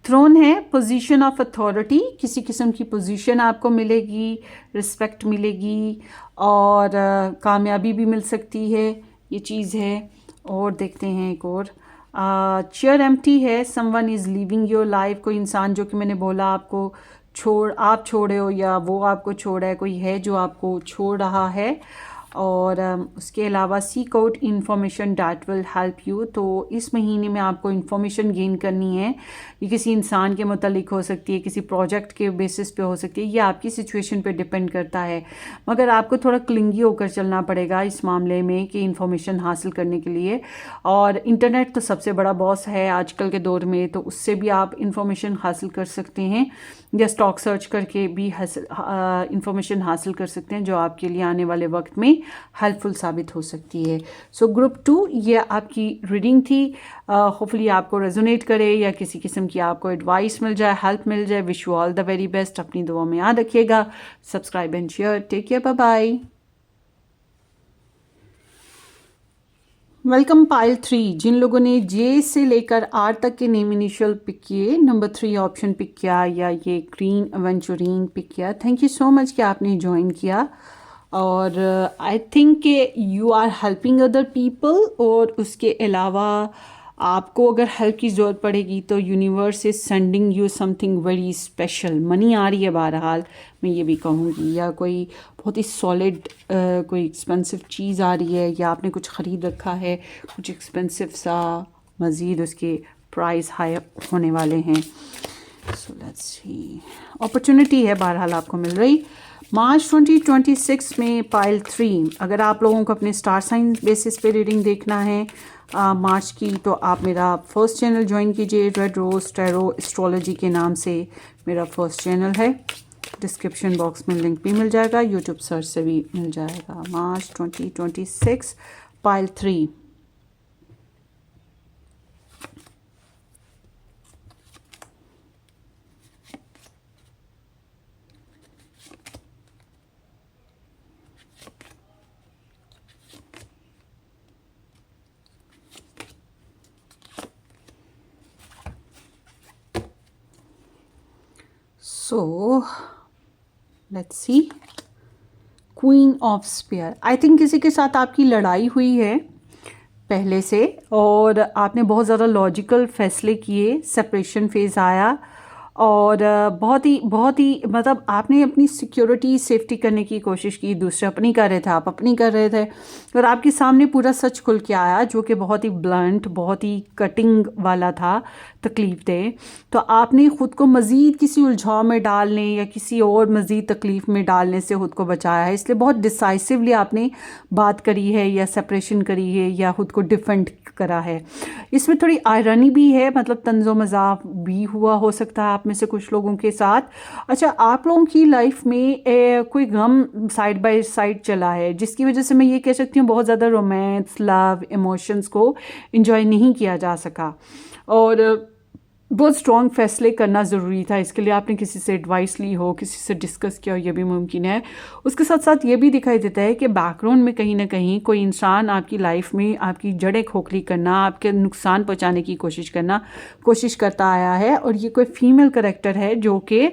थ्रोन है, पोजीशन ऑफ अथॉरिटी, किसी किस्म की पोजीशन आपको मिलेगी, रिस्पेक्ट मिलेगी, और कामयाबी भी मिल सकती है, ये चीज़ है। और देखते हैं एक और, चेयर एम्प्टी है, someone is leaving your life, कोई इंसान जो कि मैंने बोला आपको आप छोड़े हो या वो आपको छोड़ा है, कोई है जो आपको छोड़ रहा है। और उसके अलावा seek out information that will help you. तो इस महीने में आपको इंफॉर्मेशन गेन करनी है, ये किसी इंसान के मुतालिक हो सकती है, किसी प्रोजेक्ट के बेसिस पे हो सकती है, ये आपकी सिचुएशन पे डिपेंड करता है। मगर आपको थोड़ा क्लिंगी होकर चलना पड़ेगा इस मामले में कि इंफॉर्मेशन हासिल करने के लिए। और इंटरनेट तो सबसे बड़ा बॉस है आजकल के दौर में, तो उससे भी आप इंफॉर्मेशन हासिल कर सकते हैं, या स्टॉक सर्च करके भी इंफॉर्मेशन हासिल कर सकते हैं जो आपके लिए आने वाले वक्त में हेल्पफुल साबित हो सकती है। सो ग्रुप 2 ये आपकी रीडिंग थी। होपफुली आपको रेजोनेट करे, या किसी किस्म की आपको एडवाइस मिल जाए, हेल्प मिल जाए। Wish you all the very best. अपनी दुआ में याद रखिएगा। Subscribe and share. Take care, bye bye. Welcome pile 3। जिन लोगों ने जे से लेकर आर तक के नेम इनिशियल पिक किए, नंबर 3 ऑप्शन पिक किया, या ये ग्रीन एवेंचुरीन पिक किया, थैंक यू सो मच कि आपने ज्वाइन किया। और आई थिंक कि you are helping other people, और उसके अलावा आपको अगर हेल्प की ज़रूरत पड़ेगी तो universe is sending you something very special. Money आ रही है बहरहाल, मैं ये भी कहूँगी, या कोई बहुत ही सॉलिड कोई एक्सपेंसिव चीज़ आ रही है, या आपने कुछ ख़रीद रखा है कुछ एक्सपेंसिव सा, मज़ीद उसके प्राइस हाई होने वाले हैं। सो लेट्स सी, अपॉर्चुनिटी है बहरहाल आपको मिल रही। मार्च 2026 में पाइल 3, अगर आप लोगों को अपने स्टार साइन बेसिस पे रीडिंग देखना है मार्च की, तो आप मेरा फर्स्ट चैनल ज्वाइन कीजिए। रेड रोज टैरो एस्ट्रोलॉजी के नाम से मेरा फर्स्ट चैनल है। डिस्क्रिप्शन बॉक्स में लिंक भी मिल जाएगा, यूट्यूब सर्च से भी मिल जाएगा। March 2026 pile 3। So let's see, queen of spear. I think किसी के साथ आपकी लड़ाई हुई है पहले से, और आपने बहुत ज़्यादा लॉजिकल फैसले किए, सेपरेशन फेज़ आया, और बहुत ही मतलब आपने अपनी सिक्योरिटी सेफ्टी करने की कोशिश की। दूसरे अपनी कर रहे थे, आप अपनी कर रहे थे, और आपके सामने पूरा सच खुल के आया, जो कि बहुत ही ब्लंट, बहुत ही कटिंग वाला था, तकलीफ दे। तो आपने ख़ुद को मज़ीद किसी उलझाव में डालने या किसी और मज़ीद तकलीफ़ में डालने से ख़ुद को बचाया है। इसलिए बहुत डिसाइसिवली आपने बात करी है, या सेपरेशन करी है, या ख़ुद को डिफेंड करा है। इसमें थोड़ी आयरनी भी है, मतलब तंज़ो मज़ाक भी हुआ हो सकता है आप में से कुछ लोगों के साथ। अच्छा, आप लोगों की लाइफ में कोई गम साइड बाय साइड चला है, जिसकी वजह से मैं ये कह सकती हूँ बहुत ज़्यादा रोमांस, लव, इमोशंस को इंजॉय नहीं किया जा सका, और बहुत स्ट्रॉन्ग फैसले करना ज़रूरी था। इसके लिए आपने किसी से एडवाइस ली हो, किसी से डिस्कस किया हो, ये भी मुमकिन है। उसके साथ साथ ये भी दिखाई देता है कि बैकग्राउंड में कहीं ना कहीं कोई इंसान आपकी लाइफ में आपकी जड़ें खोखली करना, आपके नुकसान पहुंचाने की कोशिश करता आया है। और ये कोई फीमेल करैक्टर है जो कि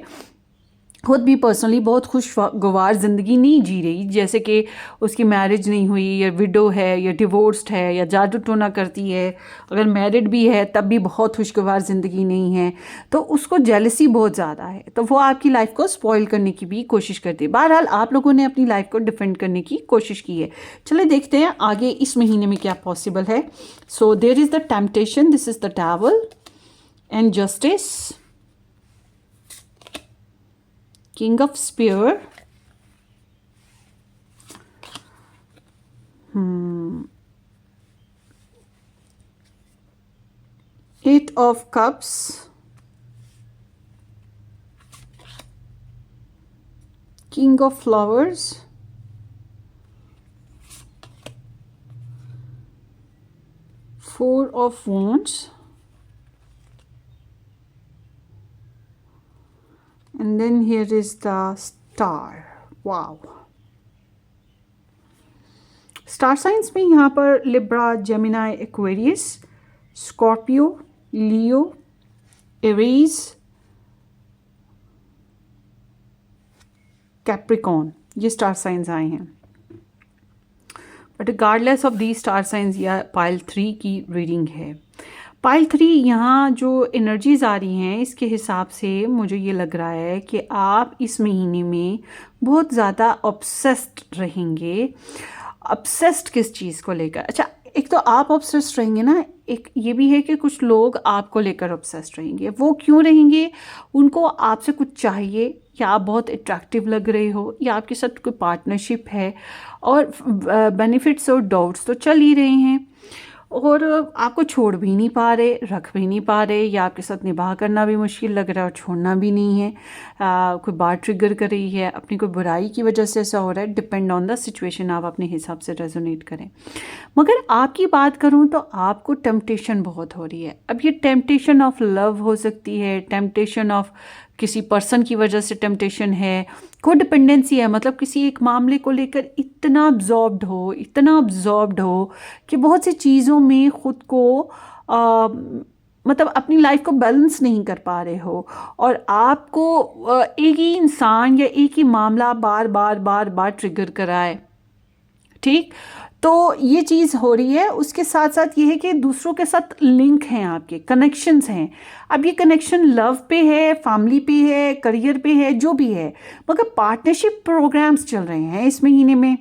खुद भी पर्सनली बहुत खुशगवार ज़िंदगी नहीं जी रही, जैसे कि उसकी मैरिज नहीं हुई, या विडो है, या डिवोर्स्ड है, या जादू टोना करती है। अगर मैरिड भी है तब भी बहुत खुशगवार ज़िंदगी नहीं है, तो उसको जेलसी बहुत ज़्यादा है, तो वो आपकी लाइफ को स्पॉइल करने की भी कोशिश करती है। बहरहाल आप लोगों ने अपनी लाइफ को डिफेंड करने की कोशिश की है। चलिए देखते हैं आगे इस महीने में क्या पॉसिबल है। So there is the temptation, this is the devil and justice, King of Spear, Eight of Cups, King of Flowers, Four of Wands, and then here is the star. Wow. Star signs में यहाँ पर Libra, Gemini, Aquarius, Scorpio, लियो, Aries, Capricorn, ये star signs आए हैं। But regardless of the star signs, या pile 3 की reading है। Pile 3 यहाँ जो एनर्जीज़ आ रही हैं, इसके हिसाब से मुझे ये लग रहा है कि आप इस महीने में बहुत ज़्यादा ऑब्सेस्ड रहेंगे। ऑब्सेस्ड किस चीज़ को लेकर? अच्छा, एक तो आप ऑब्सेस्ड रहेंगे ना, एक ये भी है कि कुछ लोग आपको लेकर ऑब्सेस्ड रहेंगे। वो क्यों रहेंगे? उनको आपसे कुछ चाहिए, या आप बहुत अट्रैक्टिव लग रहे हो, या आपके साथ कोई पार्टनरशिप है, और बेनिफिट्स और डाउट्स तो चल ही रहे हैं, और आपको छोड़ भी नहीं पा रहे, रख भी नहीं पा रहे, या आपके साथ निभाह करना भी मुश्किल लग रहा है और छोड़ना भी नहीं है। कोई बात ट्रिगर कर रही है, अपनी कोई बुराई की वजह से ऐसा हो रहा है। डिपेंड ऑन द सिचुएशन, आप अपने हिसाब से रेजोनेट करें। मगर आपकी बात करूं तो आपको टेम्पटेशन बहुत हो रही है। अब ये टेम्पटेशन ऑफ लव हो सकती है, टेम्पटेशन ऑफ किसी पर्सन की वजह से टेम्पटेशन है, को डिपेंडेंसी है, मतलब किसी एक मामले को लेकर इतना अब्जॉर्ब्ड हो कि बहुत सी चीज़ों में ख़ुद को मतलब अपनी लाइफ को बैलेंस नहीं कर पा रहे हो, और आपको एक ही इंसान या एक ही मामला बार बार ट्रिगर कराए। ठीक, तो ये चीज़ हो रही है। उसके साथ साथ ये है कि दूसरों के साथ लिंक हैं, आपके कनेक्शंस हैं। अब ये कनेक्शन लव पे है, फैमिली पे है, करियर पे है, जो भी है, मगर पार्टनरशिप प्रोग्राम्स चल रहे हैं इस महीने में।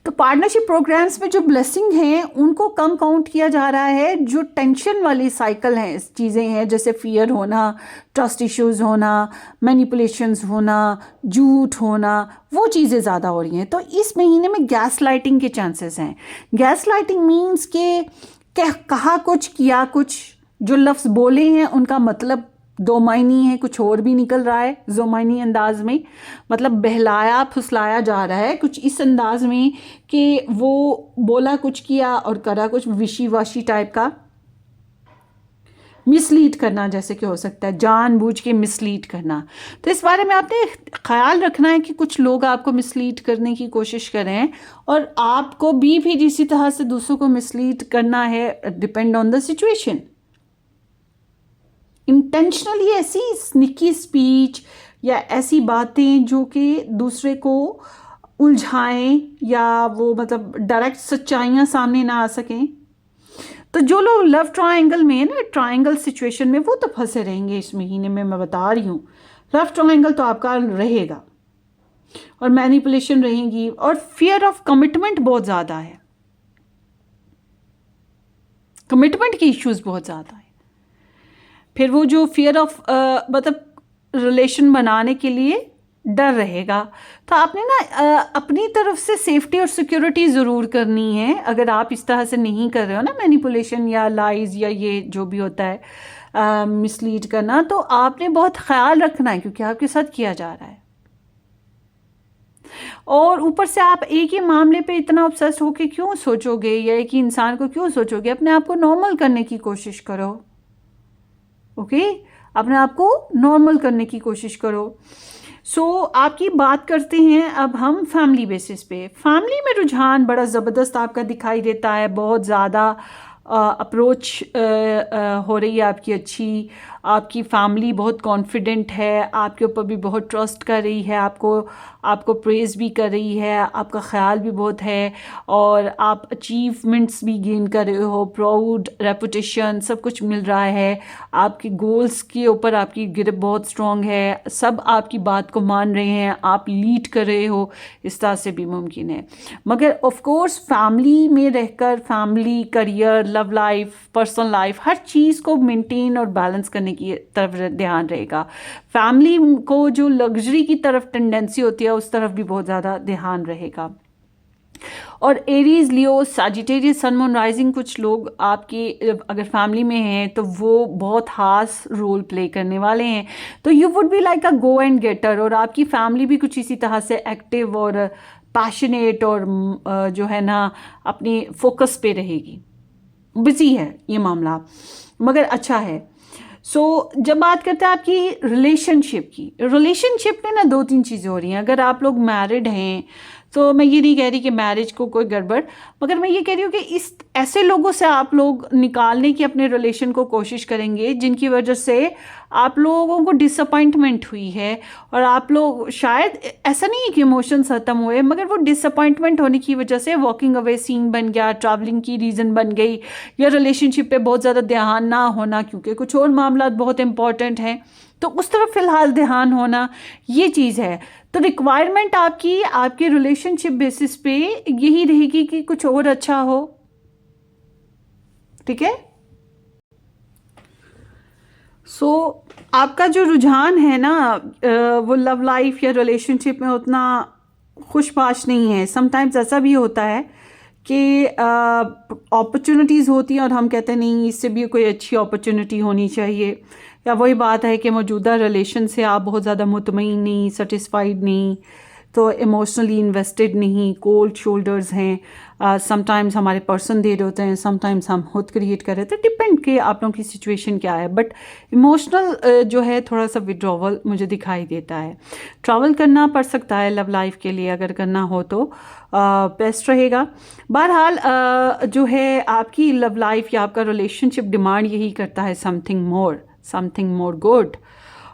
तो पार्टनरशिप प्रोग्राम्स में जो ब्लेसिंग हैं उनको कम काउंट किया जा रहा है। जो टेंशन वाली साइकिल हैं, चीज़ें हैं, जैसे फियर होना, ट्रस्ट इश्यूज होना, मैनिपुलेशंस होना, झूठ होना, वो चीज़ें ज़्यादा हो रही हैं। तो इस महीने में गैस लाइटिंग के चांसेस हैं। गैस लाइटिंग मीन्स के कहा कुछ किया कुछ, जो लफ्ज़ बोले हैं उनका मतलब दो मायनी है, कुछ और भी निकल रहा है दो मायनी अंदाज में। मतलब बहलाया फुसलाया जा रहा है कुछ इस अंदाज में कि वो बोला कुछ किया और करा कुछ, विशी वाशी टाइप का। मिसलीड करना जैसे कि हो सकता है, जानबूझ के मिसलीड करना। तो इस बारे में आपने ख्याल रखना है कि कुछ लोग आपको मिसलीड करने की कोशिश करें और आपको भी फिर इसी तरह से दूसरों को मिसलीड करना है, depend on the situation. Intentionally ऐसी स्निकी स्पीच या ऐसी बातें जो कि दूसरे को उलझाएं या वो मतलब डायरेक्ट सच्चाइयाँ सामने ना आ सकें। तो जो लोग लव ट्रायंगल में है ना, ट्रायंगल सिचुएशन में, वो तो फंसे रहेंगे इस महीने में, मैं बता रही हूँ। लव ट्रायंगल तो आपका रहेगा और मैनिपुलेशन रहेंगी और फियर ऑफ कमिटमेंट बहुत ज़्यादा है। कमिटमेंट के इश्यूज बहुत ज़्यादा है। फिर वो जो फियर ऑफ मतलब रिलेशन बनाने के लिए डर रहेगा। तो आपने ना अपनी तरफ से सेफ्टी और सिक्योरिटी ज़रूर करनी है। अगर आप इस तरह से नहीं कर रहे हो ना, मैनिपुलेशन या लाइज या ये जो भी होता है मिसलीड करना, तो आपने बहुत ख्याल रखना है क्योंकि आपके साथ किया जा रहा है। और ऊपर से आप एक ही मामले पे इतना ऑब्सेस होके क्यों सोचोगे या एक ही इंसान को क्यों सोचोगे? अपने आप को नॉर्मल करने की कोशिश करो। ओके अपने आप को नॉर्मल करने की कोशिश करो। आपकी बात करते हैं अब हम फैमिली बेसिस पे। फैमिली में रुझान बड़ा ज़बरदस्त आपका दिखाई देता है, बहुत ज़्यादा अप्रोच हो रही है आपकी अच्छी। आपकी फैमिली बहुत कॉन्फिडेंट है, आपके ऊपर भी बहुत ट्रस्ट कर रही है, आपको प्रेज़ भी कर रही है, आपका ख्याल भी बहुत है और आप अचीवमेंट्स भी गेन कर रहे हो, प्राउड रेपुटेशन सब कुछ मिल रहा है। आपके गोल्स के ऊपर आपकी ग्रिप बहुत स्ट्रॉन्ग है, सब आपकी बात को मान रहे हैं, आप लीड कर रहे हो, इस तरह से भी मुमकिन है। मगर ऑफ कोर्स फैमिली में रहकर family, career, love life, personal life, हर चीज़ को मेंटेन और बैलेंस करने की तरफ ध्यान रहेगा। फैमिली को जो लग्जरी की तरफ टेंडेंसी होती है उस तरफ भी बहुत ज़्यादा ध्यान रहेगा। और एरीज, लियो, सैजिटेरियस, सन, मून, राइजिंग कुछ लोग आपके अगर फैमिली में हैं तो वो बहुत खास रोल प्ले करने वाले हैं। तो you would be like a go and getter और आपकी फैमिली भी कुछ इसी तरह से एक्टिव और पैशनेट और जो है ना अपनी फोकस पे रहेगी। बिजी है ये मामला मगर अच्छा है। जब बात करते हैं आपकी रिलेशनशिप में ना दो तीन चीज़ें हो रही हैं। अगर आप लोग मैरिड हैं तो मैं ये नहीं कह रही कि मैरिज को कोई गड़बड़, मगर मैं ये कह रही हूँ कि इस ऐसे लोगों से आप लोग निकालने की अपने रिलेशन को कोशिश करेंगे जिनकी वजह से आप लोगों को डिसअपॉइंटमेंट हुई है। और आप लोग शायद ऐसा नहीं है कि इमोशंस ख़त्म हुए, मगर वो डिसअपॉइंटमेंट होने की वजह से वॉकिंग अवे सीन बन गया, ट्रैवलिंग की रीज़न बन गई, या रिलेशनशिप पे बहुत ज़्यादा ध्यान ना होना क्योंकि कुछ और मामला बहुत इंपॉर्टेंट हैं, तो उस तरफ फ़िलहाल ध्यान होना, ये चीज़ है। तो रिक्वायरमेंट आपके रिलेशनशिप बेसिस पे यही रहेगी कि कुछ और अच्छा हो। ठीक है। आपका जो रुझान है ना वो लव लाइफ या रिलेशनशिप में उतना खुशबाश नहीं है। समटाइम्स ऐसा भी होता है कि अपॉर्चुनिटीज़ होती हैं और हम कहते हैं नहीं, इससे भी कोई अच्छी अपॉर्चुनिटी होनी चाहिए। या वही बात है कि मौजूदा रिलेशन से आप बहुत ज़्यादा मुतमईन नहीं, सेटिस्फाइड नहीं, तो इमोशनली इन्वेस्टेड नहीं, कोल्ड शोल्डर्स हैं। समटाइम्स हमारे पर्सन दे रहे होते हैं, समटाइम्स हम खुद क्रिएट कर रहे थे, डिपेंड कि आप लोगों की सिचुएशन क्या है। बट इमोशनल जो है थोड़ा सा विड्रॉवल मुझे दिखाई देता है। ट्रैवल करना पड़ सकता है लव लाइफ के लिए, अगर करना हो तो बेस्ट रहेगा। बहरहाल जो है आपकी लव लाइफ या आपका रिलेशनशिप डिमांड यही करता है समथिंग मोर गुड।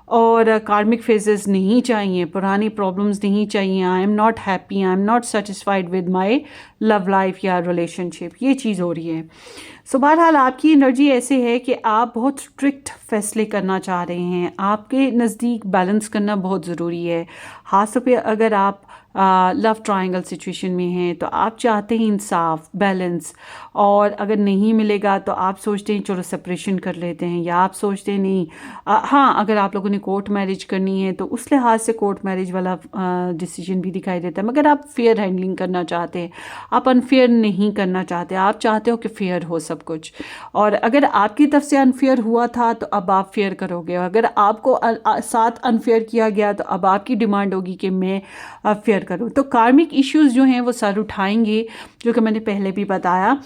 और कार्मिक फेजेस नहीं चाहिए, पुरानी प्रॉब्लम्स नहीं चाहिए। I am not happy, I am not satisfied with my love life या रिलेशनशिप, ये चीज़ हो रही है। सो बहरहाल आपकी एनर्जी ऐसे है कि आप बहुत स्ट्रिक्ट फैसले करना चाह रहे हैं, आपके नज़दीक बैलेंस करना बहुत ज़रूरी है। ख़ास तौर पे अगर आप लव ट्रायंगल सिचुएशन में हैं तो आप चाहते हैं इंसाफ, बैलेंस, और अगर नहीं मिलेगा तो आप सोचते हैं चलो सेपरेशन कर लेते हैं, या आप सोचते हैं नहीं हाँ, अगर आप लोगों ने कोर्ट मैरिज करनी है तो उस लिहाज से कोर्ट मैरिज वाला डिसीजन भी दिखाई देता है। मगर आप फेयर हैंडलिंग करना चाहते हैं, आप अनफेयर नहीं करना चाहते, आप चाहते हो कि फेयर हो सब कुछ। और अगर आपकी तरफ से अनफेयर हुआ था तो अब आप फेयर करोगे, अगर आपको साथ अनफेयर किया गया तो अब आपकी डिमांड होगी कि मैं फेयर करूं। तो कार्मिक इश्यूज जो हैं वो सर उठाएंगे, जो कि मैंने पहले भी बताया,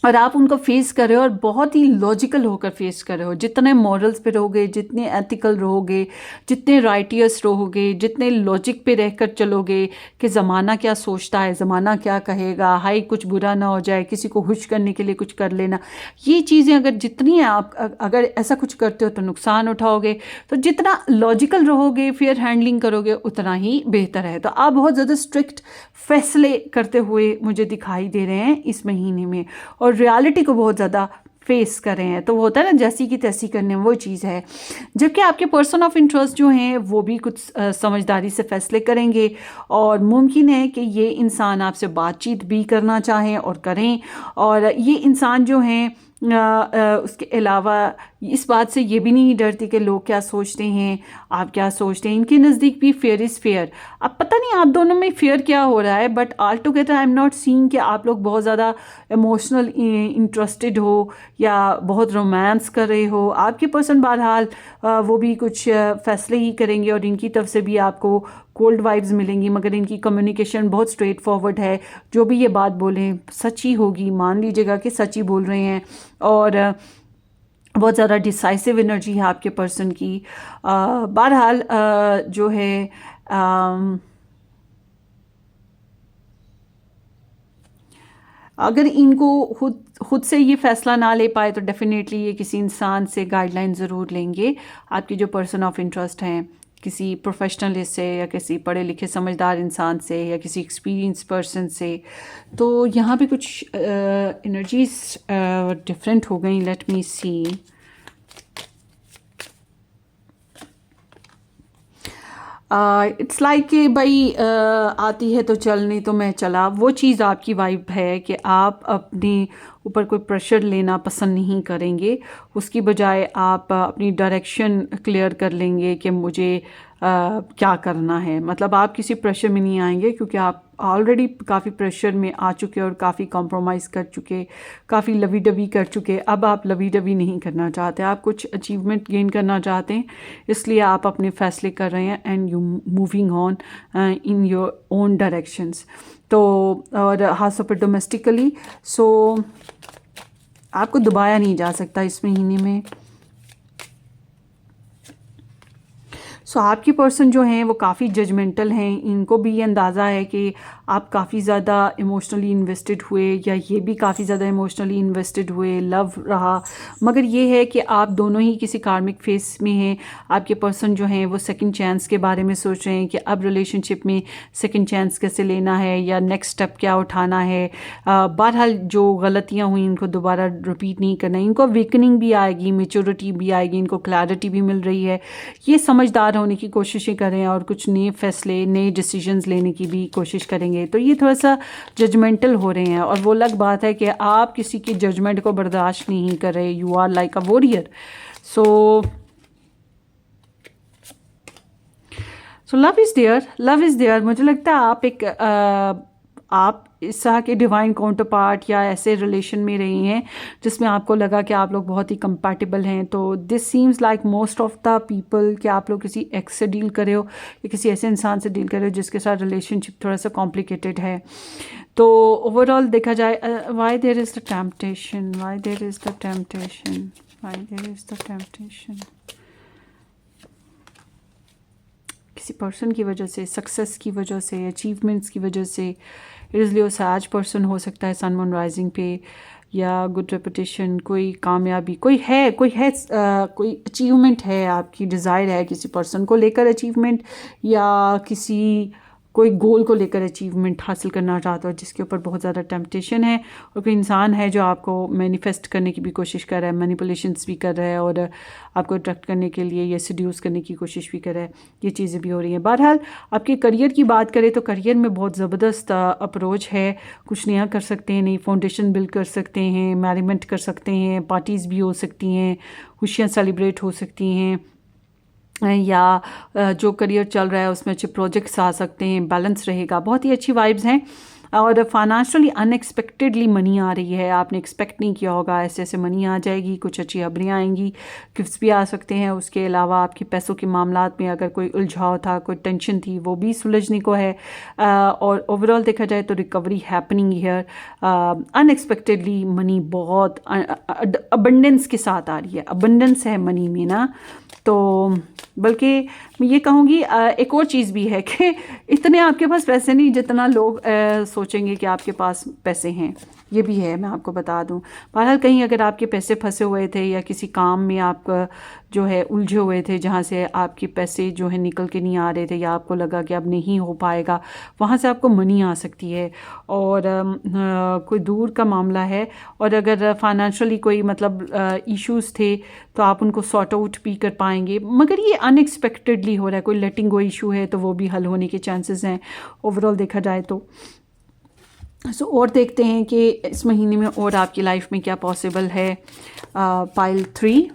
और आप उनको फेस कर रहे हो और बहुत ही लॉजिकल होकर फेस कर रहे हो। जितने मॉरल्स पे रहोगे, जितने एथिकल रहोगे, जितने राइटियस रहोगे, जितने लॉजिक पे रहकर चलोगे कि ज़माना क्या सोचता है, ज़माना क्या कहेगा, हाई कुछ बुरा ना हो जाए, किसी को खुश करने के लिए कुछ कर लेना, ये चीज़ें अगर जितनी हैं, आप अगर ऐसा कुछ करते हो तो नुकसान उठाओगे। तो जितना लॉजिकल रहोगे, फेयर हैंडलिंग करोगे, उतना ही बेहतर है। तो आप बहुत ज़्यादा स्ट्रिक्ट फैसले करते हुए मुझे दिखाई दे रहे हैं इस महीने में, और रियलिटी को बहुत ज़्यादा फेस कर रहे हैं। तो वो होता है ना, जैसी की तैसी करने, वो चीज़ है। जबकि आपके पर्सन ऑफ इंटरेस्ट जो हैं वो भी कुछ समझदारी से फैसले करेंगे, और मुमकिन है कि ये इंसान आपसे बातचीत भी करना चाहें और करें। और ये इंसान जो हैं उसके अलावा इस बात से ये भी नहीं डरती कि लोग क्या सोचते हैं, आप क्या सोचते हैं। इनके नज़दीक भी फेयर इज़ फेयर। अब पता नहीं आप दोनों में फेयर क्या हो रहा है, but all together I am not seeing कि आप लोग बहुत ज़्यादा इमोशनल इंटरेस्टेड हो या बहुत रोमांस कर रहे हो। आपके पर्सन बहरहाल वो भी कुछ फैसले ही करेंगे, और इनकी तरफ से भी आपको कोल्ड वाइब्स मिलेंगी, मगर इनकी कम्युनिकेशन बहुत स्ट्रेट फॉरवर्ड है। जो भी ये बात बोलें सच ही होगी, मान लीजिएगा कि सच ही बोल रहे हैं। और बहुत ज़्यादा डिसाइसिव एनर्जी है आपके पर्सन की। बहरहाल जो है अगर इनको खुद से ये फ़ैसला ना ले पाए तो डेफिनेटली ये किसी इंसान से गाइडलाइन ज़रूर लेंगे। आपके जो पर्सन ऑफ इंटरेस्ट हैं, किसी प्रोफेशनलिस्ट से, या किसी पढ़े लिखे समझदार इंसान से, या किसी एक्सपीरियंस पर्सन से। तो यहाँ पे कुछ एनर्जीज डिफरेंट हो गई। Let me see. It's like कि भाई आती है तो चल, नहीं तो मैं चला। वो चीज़ आपकी वाइब है कि आप अपने ऊपर कोई प्रेशर लेना पसंद नहीं करेंगे, उसकी बजाय आप अपनी डायरेक्शन क्लियर कर लेंगे कि मुझे क्या करना है। मतलब आप किसी प्रेशर में नहीं आएंगे, क्योंकि आप ऑलरेडी काफ़ी प्रेशर में आ चुके और काफ़ी कॉम्प्रोमाइज़ कर चुके, काफ़ी लवी डवी कर चुके। अब आप लवी डवी नहीं करना चाहते, आप कुछ अचीवमेंट गेन करना चाहते हैं, इसलिए आप अपने फैसले कर रहे हैं and you moving on in your own directions. तो और खासतौर पर डोमेस्टिकली, सो आपको दबाया नहीं जा सकता इस महीने में। सो आपके पर्सन जो हैं वो काफ़ी जजमेंटल हैं। इनको भी ये अंदाज़ा है कि आप काफ़ी ज़्यादा इमोशनली इन्वेस्टेड हुए, या ये भी काफ़ी ज़्यादा इमोशनली इन्वेस्टेड हुए, लव रहा। मगर ये है कि आप दोनों ही किसी कार्मिक फेस में हैं। आपके पर्सन जो हैं वो सेकंड चांस के बारे में सोच रहे हैं कि अब रिलेशनशिप में सेकंड चांस कैसे लेना है, या नेक्स्ट स्टेप क्या उठाना है। बहरहाल जो गलतियाँ हुई उनको दोबारा रिपीट नहीं करना है। इनको अवेकनिंग भी आएगी, मेच्योरिटी भी आएगी, इनको क्लैरिटी भी मिल रही है। ये समझदार होने की कोशिशें करें और कुछ नए फैसले, नए डिसीजंस लेने की भी कोशिश करेंगे। तो ये थोड़ा सा जजमेंटल हो रहे हैं, और वो अलग बात है कि आप किसी की जजमेंट को बर्दाश्त नहीं कर रहे। You are like a warrior. So love is there, love is there. मुझे लगता है आप एक आप इस तरह के डिवाइन काउंटर पार्ट या ऐसे रिलेशन में रही हैं जिसमें आपको लगा कि आप लोग बहुत ही कंपैटिबल हैं। तो this seems like most of the people कि आप लोग किसी एक्स से डील करे हो, या किसी ऐसे इंसान से डील करे हो जिसके साथ रिलेशनशिप थोड़ा सा कॉम्प्लिकेटेड है। तो ओवरऑल देखा जाए, why there is the temptation, why there is the temptation, why there is the temptation. किसी पर्सन की वजह से, सक्सेस की वजह से, अचीवमेंट्स की वजह से, इसलिए वो सैज पर्सन हो सकता है सन मून राइजिंग पे, या गुड रेपुटेशन, कोई कामयाबी, कोई अचीवमेंट है, आपकी डिज़ायर है किसी पर्सन को लेकर अचीवमेंट, या किसी कोई गोल को लेकर अचीवमेंट हासिल करना चाहते हो जिसके ऊपर बहुत ज़्यादा टेम्पटेशन है, और कोई इंसान है जो आपको मैनिफेस्ट करने की भी कोशिश कर रहा है, मैनिपुलेशंस भी कर रहा है और आपको अट्रैक्ट करने के लिए या सीड्यूस करने की कोशिश भी कर रहा है। ये चीज़ें भी हो रही हैं। बहरहाल आपके करियर की बात करें तो करियर में बहुत ज़बरदस्त अप्रोच है, कुछ नया कर सकते हैं, नई फाउंडेशन बिल्ड कर सकते हैं, मैरिमेंट कर सकते हैं, पार्टीज़ भी हो सकती हैं, खुशियाँ सेलिब्रेट हो सकती हैं, या जो करियर चल रहा है उसमें अच्छे प्रोजेक्ट्स आ सकते हैं, बैलेंस रहेगा, बहुत ही अच्छी वाइब्स हैं। और फाइनेंशियली अनएक्सपेक्टेडली मनी आ रही है, आपने एक्सपेक्ट नहीं किया होगा, ऐसे ऐसे मनी आ जाएगी, कुछ अच्छी खबरें आएंगी, गिफ्ट्स भी आ सकते हैं। उसके अलावा आपके पैसों के मामलात में अगर कोई उलझाव था, कोई टेंशन थी, वो भी सुलझने को है। और ओवरऑल देखा जाए तो recovery happening here, unexpectedly money बहुत अबंडेंस के साथ आ रही है, अबंडेंस है मनी में ना। तो बल्कि मैं ये कहूँगी एक और चीज़ भी है कि इतने आपके पास पैसे नहीं जितना लोग सोचेंगे कि आपके पास पैसे हैं, ये भी है, मैं आपको बता दूं। बहरहाल कहीं अगर आपके पैसे फंसे हुए थे या किसी काम में आप जो है उलझे हुए थे जहाँ से आपके पैसे जो है निकल के नहीं आ रहे थे या आपको लगा कि अब नहीं हो पाएगा, वहाँ से आपको मनी आ सकती है। और कोई दूर का मामला है, और अगर फाइनेंशियली कोई मतलब इश्यूज़ थे तो आप उनको सॉर्ट आउट भी कर पाएंगे, मगर ये अनएक्सपेक्टेडली हो रहा है। कोई लेटिंग गो इशू है तो वो भी हल होने के चांसेस हैं ओवरऑल देखा जाए तो। और देखते हैं कि इस महीने में और आपकी लाइफ में क्या पॉसिबल है। पाइल 3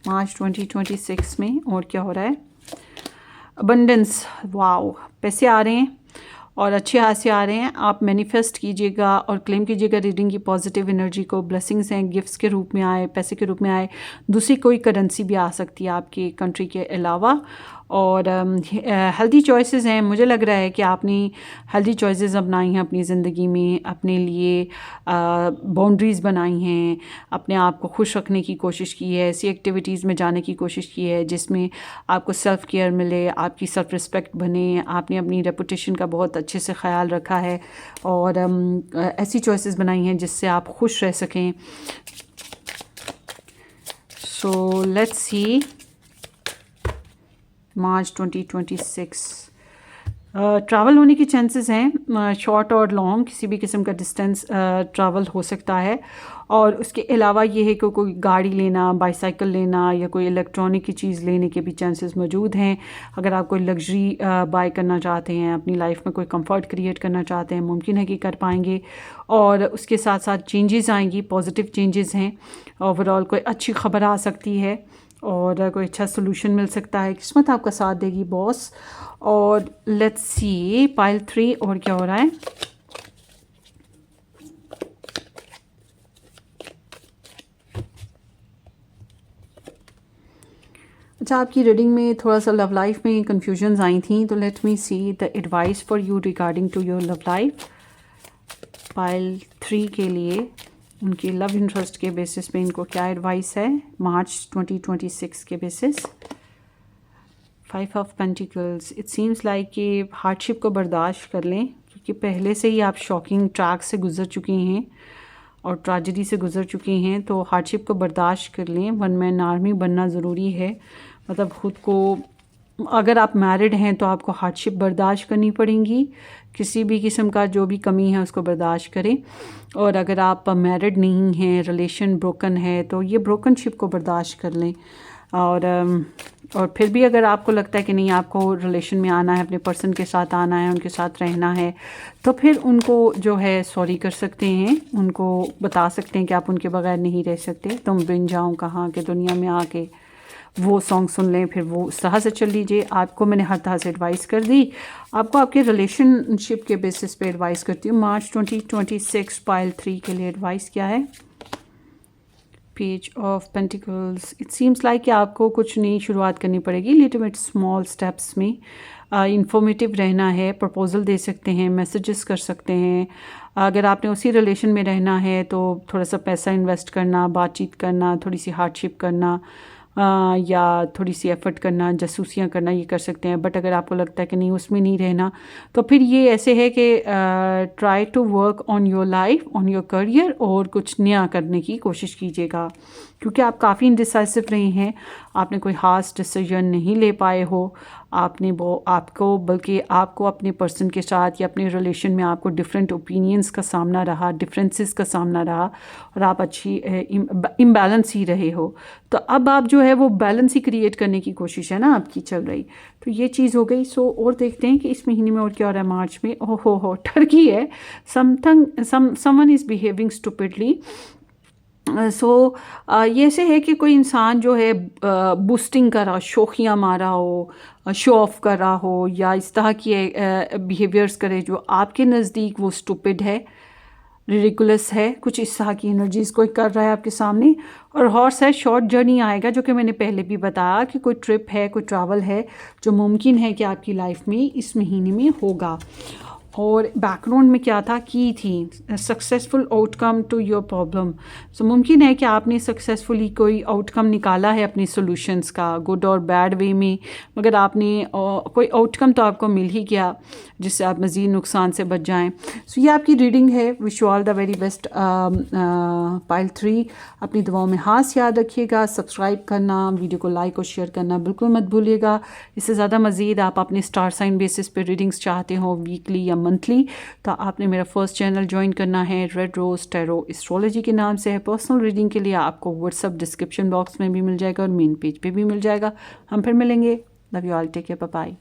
मार्च 2026 में और क्या हो रहा है। अबंडेंस, वाओ, पैसे आ रहे हैं और अच्छे हाथ से आ रहे हैं। आप मैनिफेस्ट कीजिएगा और क्लेम कीजिएगा रीडिंग की पॉजिटिव एनर्जी को। ब्लेसिंग्स हैं, गिफ्ट्स के रूप में आए, पैसे के रूप में आए, दूसरी कोई करेंसी भी आ सकती है आपकी कंट्री के अलावा। और हेल्दी चॉइसेस हैं, मुझे लग रहा है कि आपने हेल्दी चॉइसेस अपनाई हैं अपनी ज़िंदगी में, अपने लिए बाउंड्रीज़ बनाई हैं, अपने आप को खुश रखने की कोशिश की है, ऐसी एक्टिविटीज़ में जाने की कोशिश की है जिसमें आपको सेल्फ़ केयर मिले, आपकी सेल्फ़ रिस्पेक्ट बने, आपने अपनी रेपुटेशन का बहुत अच्छे से ख्याल रखा है और ऐसी चॉइसेस बनाई हैं जिससे आप खुश रह सकें। So let's see March 2026 travel होने की चांसेस हैं, शॉर्ट और लॉन्ग किसी भी किस्म का डिस्टेंस ट्रैवल हो सकता है। और उसके अलावा ये है कि कोई गाड़ी लेना, बाईसाइकिल लेना या कोई इलेक्ट्रॉनिक की चीज़ लेने के भी चांसेस मौजूद हैं। अगर आप कोई लग्जरी बाय करना चाहते हैं, अपनी लाइफ में कोई कंफर्ट क्रिएट करना चाहते हैं, मुमकिन है कि कर पाएंगे। और उसके साथ साथ चेंजेस आएंगी, पॉजिटिव चेंजेस हैं। ओवरऑल कोई अच्छी खबर आ सकती है और कोई अच्छा सोल्यूशन मिल सकता है, किस्मत आपका साथ देगी बॉस। और लेट्स सी पाइल 3 और क्या हो रहा है। अच्छा, आपकी रीडिंग में थोड़ा सा लव लाइफ में कंफ्यूजन्स आई थी, तो let me see the advice for you regarding to your love life. Pile 3 के लिए उनकी लव इंटरेस्ट के बेसिस पे इनको क्या एडवाइस है मार्च 2026 के basis. 5 of pentacles, it seems like कि हार्डशिप को बर्दाश्त कर लें क्योंकि पहले से ही आप शॉकिंग ट्रैक से गुजर चुके हैं और ट्रेजेडी से गुजर चुके हैं, तो हार्डशिप को बर्दाश्त कर लें। वन मैन आर्मी बनना ज़रूरी है, मतलब ख़ुद को, अगर आप मैरिड हैं तो आपको हार्डशिप बर्दाश्त करनी पड़ेंगी, किसी भी किस्म का जो भी कमी है उसको बर्दाश्त करें। और अगर आप मैरिड नहीं हैं, रिलेशन ब्रोकन है, तो ये ब्रोकनशिप को बर्दाश्त कर लें। और फिर भी अगर आपको लगता है कि नहीं, आपको रिलेशन में आना है, अपने पर्सन के साथ आना है, उनके साथ रहना है, तो फिर उनको जो है सॉरी कर सकते हैं, उनको बता सकते हैं कि आप उनके बगैर नहीं रह सकते, तुम बिन जाऊँ कहाँ के दुनिया में आके, वो सॉन्ग सुन लें, फिर वो उस तरह से चल लीजिए। आपको मैंने हर तरह से एडवाइस कर दी, आपको आपके रिलेशनशिप के बेसिस पे एडवाइस करती हूँ। मार्च 2026 पाइल 3 के लिए एडवाइस क्या है। Page of pentacles, it seems like कि आपको कुछ नई शुरुआत करनी पड़ेगी, लिटिल बिट स्मॉल स्टेप्स में। इंफॉर्मेटिव रहना है, प्रपोजल दे सकते हैं, मैसेजेस कर सकते हैं। अगर आपने उसी रिलेशन में रहना है तो थोड़ा सा पैसा इन्वेस्ट करना, बातचीत करना, थोड़ी सी हार्डशिप करना, या थोड़ी सी एफर्ट करना, जासूसियाँ करना, ये कर सकते हैं। बट अगर आपको लगता है कि नहीं, उसमें नहीं रहना, तो फिर ये ऐसे है कि try to work on your life, on your career, और कुछ नया करने की कोशिश कीजिएगा क्योंकि आप काफ़ी इंडिसाइसिव रहे हैं, आपने कोई खास डिसीजन नहीं ले पाए हो। आपने वो आपको बल्कि आपको अपने पर्सन के साथ या अपने रिलेशन में आपको डिफरेंट ओपिनियंस का सामना रहा, डिफरेंसेस का सामना रहा और आप अच्छी इम्बैलेंस ही रहे हो। तो अब आप जो है वो बैलेंस ही क्रिएट करने की कोशिश है ना आपकी चल रही। तो ये चीज़ हो गई। सो और देखते हैं कि इस महीने में और क्या हो रहा है मार्च में। ओहो हो ठरकी है, समवन इज़ बिहेविंग स्टूपिडली। सो ये ऐसे है कि कोई इंसान जो है बूस्टिंग कर रहा, शोखियाँ मारा हो, शो ऑफ कर रहा हो या इस तरह की बिहेवियर्स करे जो आपके नज़दीक वो स्टूपिड है, रिडिकुलस है, कुछ इस तरह की एनर्जीज़ कोई कर रहा है आपके सामने। और हॉर्स है, शॉर्ट जर्नी आएगा, जो कि मैंने पहले भी बताया कि कोई ट्रिप है, कोई ट्रैवल है जो मुमकिन है कि आपकी लाइफ में इस महीने में होगा। और बैकग्राउंड में क्या था की थी successful outcome to your problem. So मुमकिन है कि आपने सक्सेसफुली कोई आउटकम निकाला है अपनी सॉल्यूशंस का, गुड और बैड वे में, मगर आपने कोई आउटकम तो आपको मिल ही गया जिससे आप मज़ीद नुकसान से बच जाएं। सो ये आपकी रीडिंग है। Wish you all the very best. Pile 3 अपनी दुआओं में हाथ याद रखिएगा, सब्सक्राइब करना, वीडियो को लाइक और शेयर करना बिल्कुल मत भूलिएगा। इससे ज़्यादा मज़ीद आप अपने स्टार साइन बेसिस पे रीडिंग्स चाहते हो वीकली या मंथली, तो आपने मेरा फर्स्ट चैनल ज्वाइन करना है, रेड रोज टैरो एस्ट्रोलॉजी के नाम से है। पर्सनल रीडिंग के लिए आपको व्हाट्सअप डिस्क्रिप्शन बॉक्स में भी मिल जाएगा और मेन पेज पे भी मिल जाएगा। हम फिर मिलेंगे। Love you all, take care, bye bye.